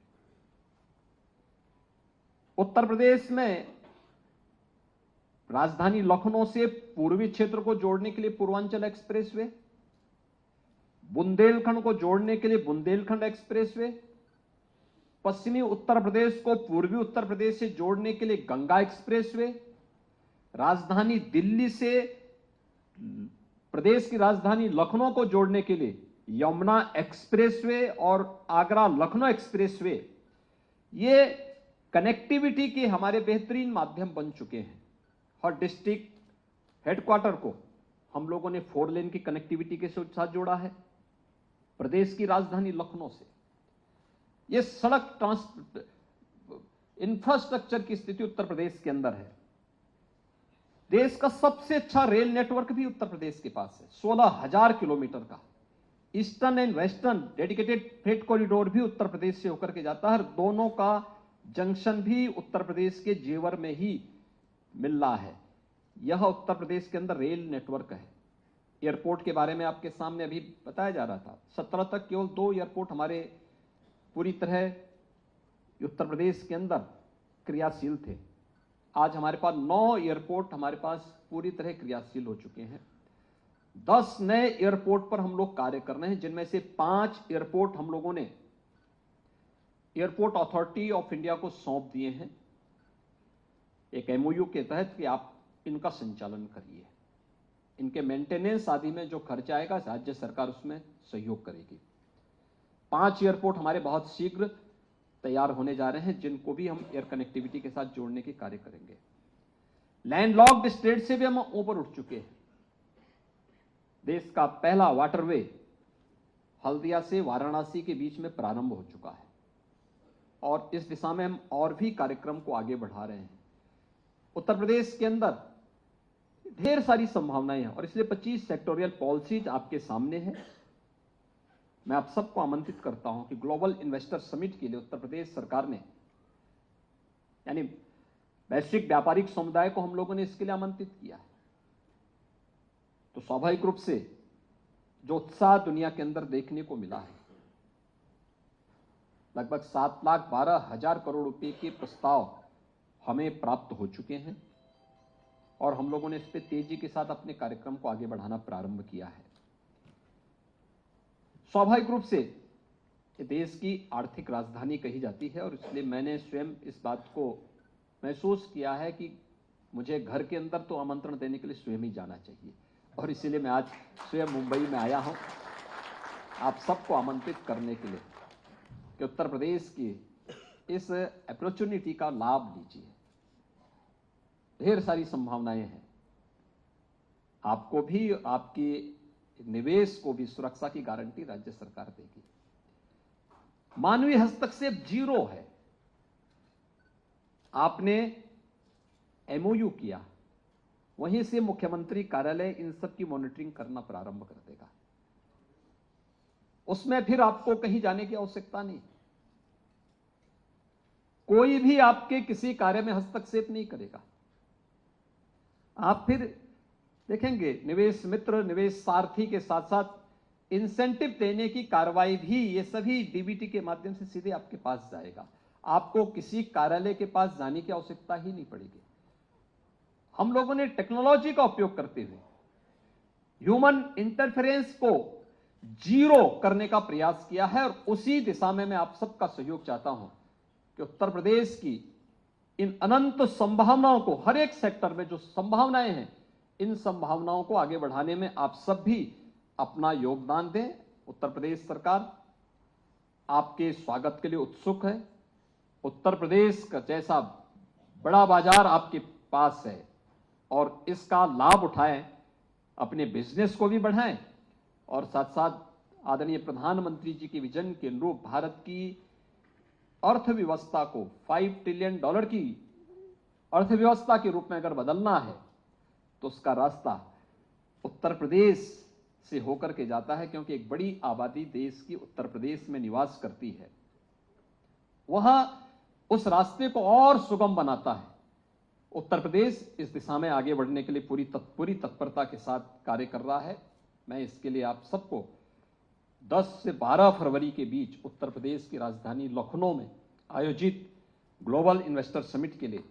Speaker 7: उत्तर प्रदेश में राजधानी लखनऊ से पूर्वी क्षेत्र को जोड़ने के लिए पूर्वांचल एक्सप्रेसवे, बुंदेलखंड को जोड़ने के लिए बुंदेलखंड एक्सप्रेसवे, पश्चिमी उत्तर प्रदेश को पूर्वी उत्तर प्रदेश से जोड़ने के लिए गंगा एक्सप्रेसवे, राजधानी दिल्ली से प्रदेश की राजधानी लखनऊ को जोड़ने के लिए यमुना एक्सप्रेसवे और आगरा लखनऊ एक्सप्रेसवे, ये कनेक्टिविटी के हमारे बेहतरीन माध्यम बन चुके हैं। हर डिस्ट्रिक्ट हेडक्वार्टर को हम लोगों ने 4 लेन की कनेक्टिविटी के साथ जोड़ा है। प्रदेश की राजधानी लखनऊ से ये सड़क इंफ्रास्ट्रक्चर की स्थिति उत्तर प्रदेश के अंदर है। देश का सबसे अच्छा रेल नेटवर्क भी उत्तर प्रदेश के पास है, 16,000 किलोमीटर का। Eastern and western dedicated freight corridor भी उत्तर प्रदेश से होकर के जाता है, और दोनों का जंक्शन भी उत्तर प्रदेश के जेवर में ही मिल रहा है। यह उत्तर प्रदेश के अंदर रेल नेटवर्क है। एयरपोर्ट के बारे में आपके सामने अभी बताया जा रहा था, 17 तक केवल 2 एयरपोर्ट हमारे पूरी तरह उत्तर प्रदेश के अंदर क्रियाशील थे। आज हमारे पास 9 एयरपोर्ट हमारे पास पूरी तरह क्रियाशील हो चुके हैं। 10 नए एयरपोर्ट पर हम लोग कार्य कर रहे हैं, जिनमें से 5 एयरपोर्ट हम लोगों ने एयरपोर्ट अथॉरिटी ऑफ इंडिया को सौंप दिए हैं, एक MOU के तहत कि आप इनका संचालन करिए। इनके मेंटेनेंस आदि में जो खर्चा आएगा राज्य सरकार उसमें सहयोग करेगी। 5 एयरपोर्ट हमारे बहुत शीघ्र तैयार होने जा रहे हैं, जिनको भी हम एयर कनेक्टिविटी के साथ जोड़ने के कार्य करेंगे। लैंडलॉक्ड स्टेट से भी हम ऊपर उठ चुके हैं। देश का पहला वाटरवे हल्दिया से वाराणसी के बीच में प्रारंभ हो चुका है, और इस दिशा में हम और भी कार्यक्रम को आगे बढ़ा रहे हैं। उत्तर प्रदेश के अंदर ढेर सारी संभावनाएं हैं, और इसलिए 25 सेक्टोरियल पॉलिसीज आपके सामने है। मैं आप सबको आमंत्रित करता हूं कि ग्लोबल इन्वेस्टर समिट के लिए उत्तर प्रदेश सरकार ने, यानी वैश्विक व्यापारिक समुदाय को हम लोगों ने इसके लिए आमंत्रित किया है। तो स्वाभाविक रूप से जो उत्साह दुनिया के अंदर देखने को मिला है, लगभग 7,12,000 करोड़ रुपए के प्रस्ताव हमें प्राप्त हो चुके हैं, और हम लोगों ने इस पर तेजी के साथ अपने कार्यक्रम को आगे बढ़ाना प्रारंभ किया है। स्वाभाविक रूप से ये देश की आर्थिक राजधानी कही जाती है, और इसलिए मैंने स्वयं इस बात को महसूस किया है कि मुझे घर के अंदर तो आमंत्रण देने के लिए स्वयं ही जाना चाहिए, और इसीलिए मैं आज स्वयं मुंबई में आया हूं आप सबको आमंत्रित करने के लिए कि उत्तर प्रदेश की इस अपॉर्चुनिटी का लाभ लीजिए। ढेर सारी संभावनाएं हैं, आपको भी, आपकी निवेश को भी सुरक्षा की गारंटी राज्य सरकार देगी। मानवीय हस्तक्षेप 0 है। आपने MOU किया, वहीं से मुख्यमंत्री कार्यालय इन सब की मॉनिटरिंग करना प्रारंभ कर देगा। उसमें फिर आपको कहीं जाने की आवश्यकता नहीं, कोई भी आपके किसी कार्य में हस्तक्षेप नहीं करेगा। आप फिर देखेंगे निवेश मित्र, निवेश सारथी के साथ साथ इंसेंटिव देने की कार्रवाई भी ये सभी DBT के माध्यम से सीधे आपके पास जाएगा। आपको किसी कार्यालय के पास जाने की आवश्यकता ही नहीं पड़ेगी। हम लोगों ने टेक्नोलॉजी का उपयोग करते हुए ह्यूमन इंटरफेरेंस को 0 करने का प्रयास किया है, और उसी दिशा में मैं आप सबका सहयोग चाहता हूं कि उत्तर प्रदेश की इन अनंत संभावनाओं को, हर एक सेक्टर में जो संभावनाएं हैं, इन संभावनाओं को आगे बढ़ाने में आप सब भी अपना योगदान दें। उत्तर प्रदेश सरकार आपके स्वागत के लिए उत्सुक है। उत्तर प्रदेश का जैसा बड़ा बाजार आपके पास है, और इसका लाभ उठाएं, अपने बिजनेस को भी बढ़ाएं, और साथ साथ आदरणीय प्रधानमंत्री जी के विजन के अनुरूप भारत की अर्थव्यवस्था को $5 ट्रिलियन की अर्थव्यवस्था के रूप में अगर बदलना है, तो उसका रास्ता उत्तर प्रदेश से होकर के जाता है, क्योंकि एक बड़ी आबादी देश की उत्तर प्रदेश में निवास करती है। वह उस रास्ते को और सुगम बनाता है। उत्तर प्रदेश इस दिशा में आगे बढ़ने के लिए पूरी तत्परता के साथ कार्य कर रहा है। मैं इसके लिए आप सबको 10 से 12 फरवरी के बीच उत्तर प्रदेश की राजधानी लखनऊ में आयोजित ग्लोबल इन्वेस्टर समिट के लिए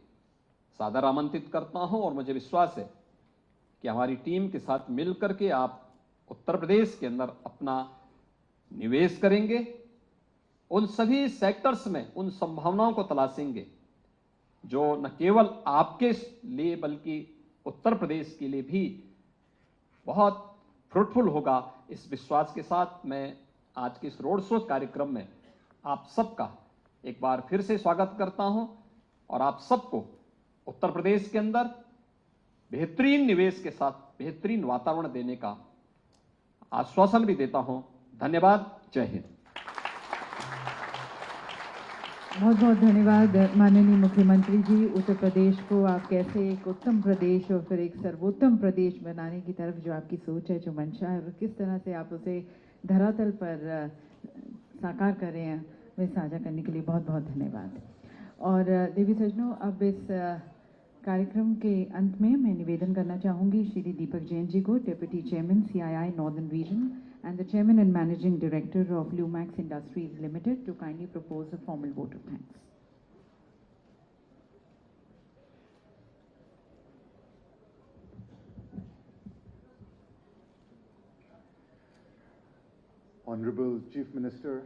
Speaker 7: सादर आमंत्रित करता हूं और मुझे विश्वास है कि हमारी टीम के साथ मिलकर के आप उत्तर प्रदेश के अंदर अपना निवेश करेंगे, उन सभी सेक्टर्स में उन संभावनाओं को तलाशेंगे जो न केवल आपके लिए बल्कि उत्तर प्रदेश के लिए भी बहुत फ्रूटफुल होगा। इस विश्वास के साथ मैं आज के इस रोड शो कार्यक्रम में आप सबका एक बार फिर से स्वागत करता हूं और आप सबको उत्तर प्रदेश के अंदर बेहतरीन निवेश के साथ बेहतरीन वातावरण देने का आश्वासन भी देता हूं। धन्यवाद। जय हिंद।
Speaker 2: बहुत बहुत धन्यवाद माननीय मुख्यमंत्री जी। उत्तर प्रदेश को आप कैसे एक उत्तम प्रदेश और फिर एक सर्वोत्तम प्रदेश बनाने की तरफ जो आपकी सोच है, जो मंशा है, और किस तरह से आप उसे धरातल पर साकार कर रहे हैं, वे साझा करने के लिए बहुत बहुत धन्यवाद। और देवी सज्जनों, अब इस कार्यक्रम के अंत में मैं निवेदन करना चाहूँगी श्री दीपक जैन जी को, deputy chairman CII northern region and the Chairman and Managing Director of Lumax Industries Limited, to kindly propose a formal vote of thanks.
Speaker 8: Honorable Chief Minister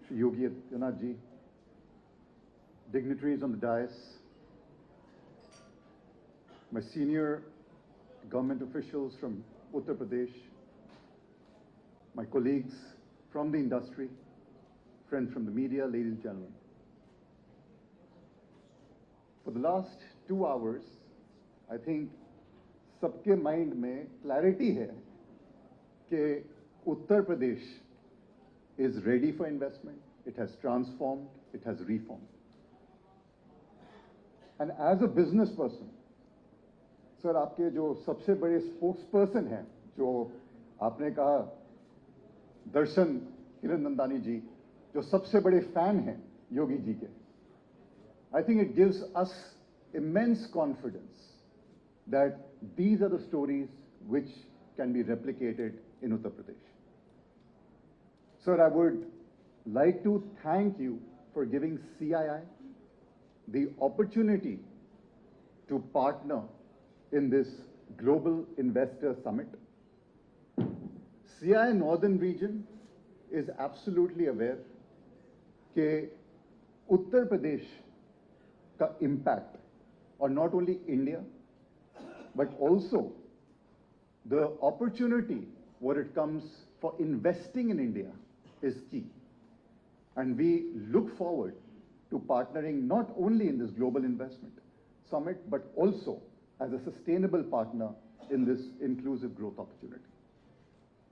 Speaker 8: Shri Yogi Adityanath ji, dignitaries on the dais, my senior government officials from Uttar Pradesh, my colleagues from the industry, friends from the media, ladies and gentlemen. For the last 2 hours, I think सबके mind में clarity है कि Uttar Pradesh is ready for investment. It has transformed, it has reformed. And as a business person, sir, आपके जो सबसे बड़े spokesperson हैं, जो आपने कहा दर्शन किरण नंदानी जी, जो सबसे बड़े फैन हैं योगी जी के, I think it gives us immense confidence that these are the stories which can be replicated in Uttar Pradesh. Sir, I would like to thank you for giving CII the opportunity to partner in this Global Investor Summit. CII Northern Region is absolutely aware कि उत्तर प्रदेश का impact on not only India but also the opportunity what it comes for investing in India is key. And we look forward to partnering not only in this Global Investment Summit but also as a sustainable partner in this inclusive growth opportunity.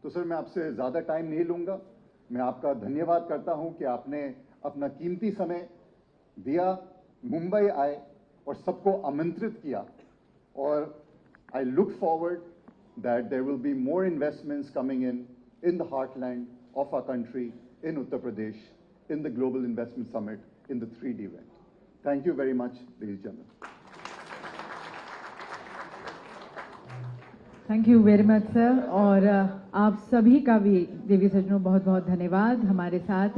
Speaker 8: तो sir, मैं आपसे ज़्यादा time नहीं लूँगा। मैं आपका धन्यवाद करता हूँ कि आपने अपना कीमती समय दिया, मुंबई आए और सबको आमंत्रित किया। और I look forward that there will be more investments coming in the heartland of our country, in Uttar Pradesh, in the Global Investment Summit, in the 3D event. Thank you very much, ladies and gentlemen.
Speaker 2: Thank you very much sir. और आप सभी का भी देवी सज्जनों बहुत बहुत धन्यवाद हमारे साथ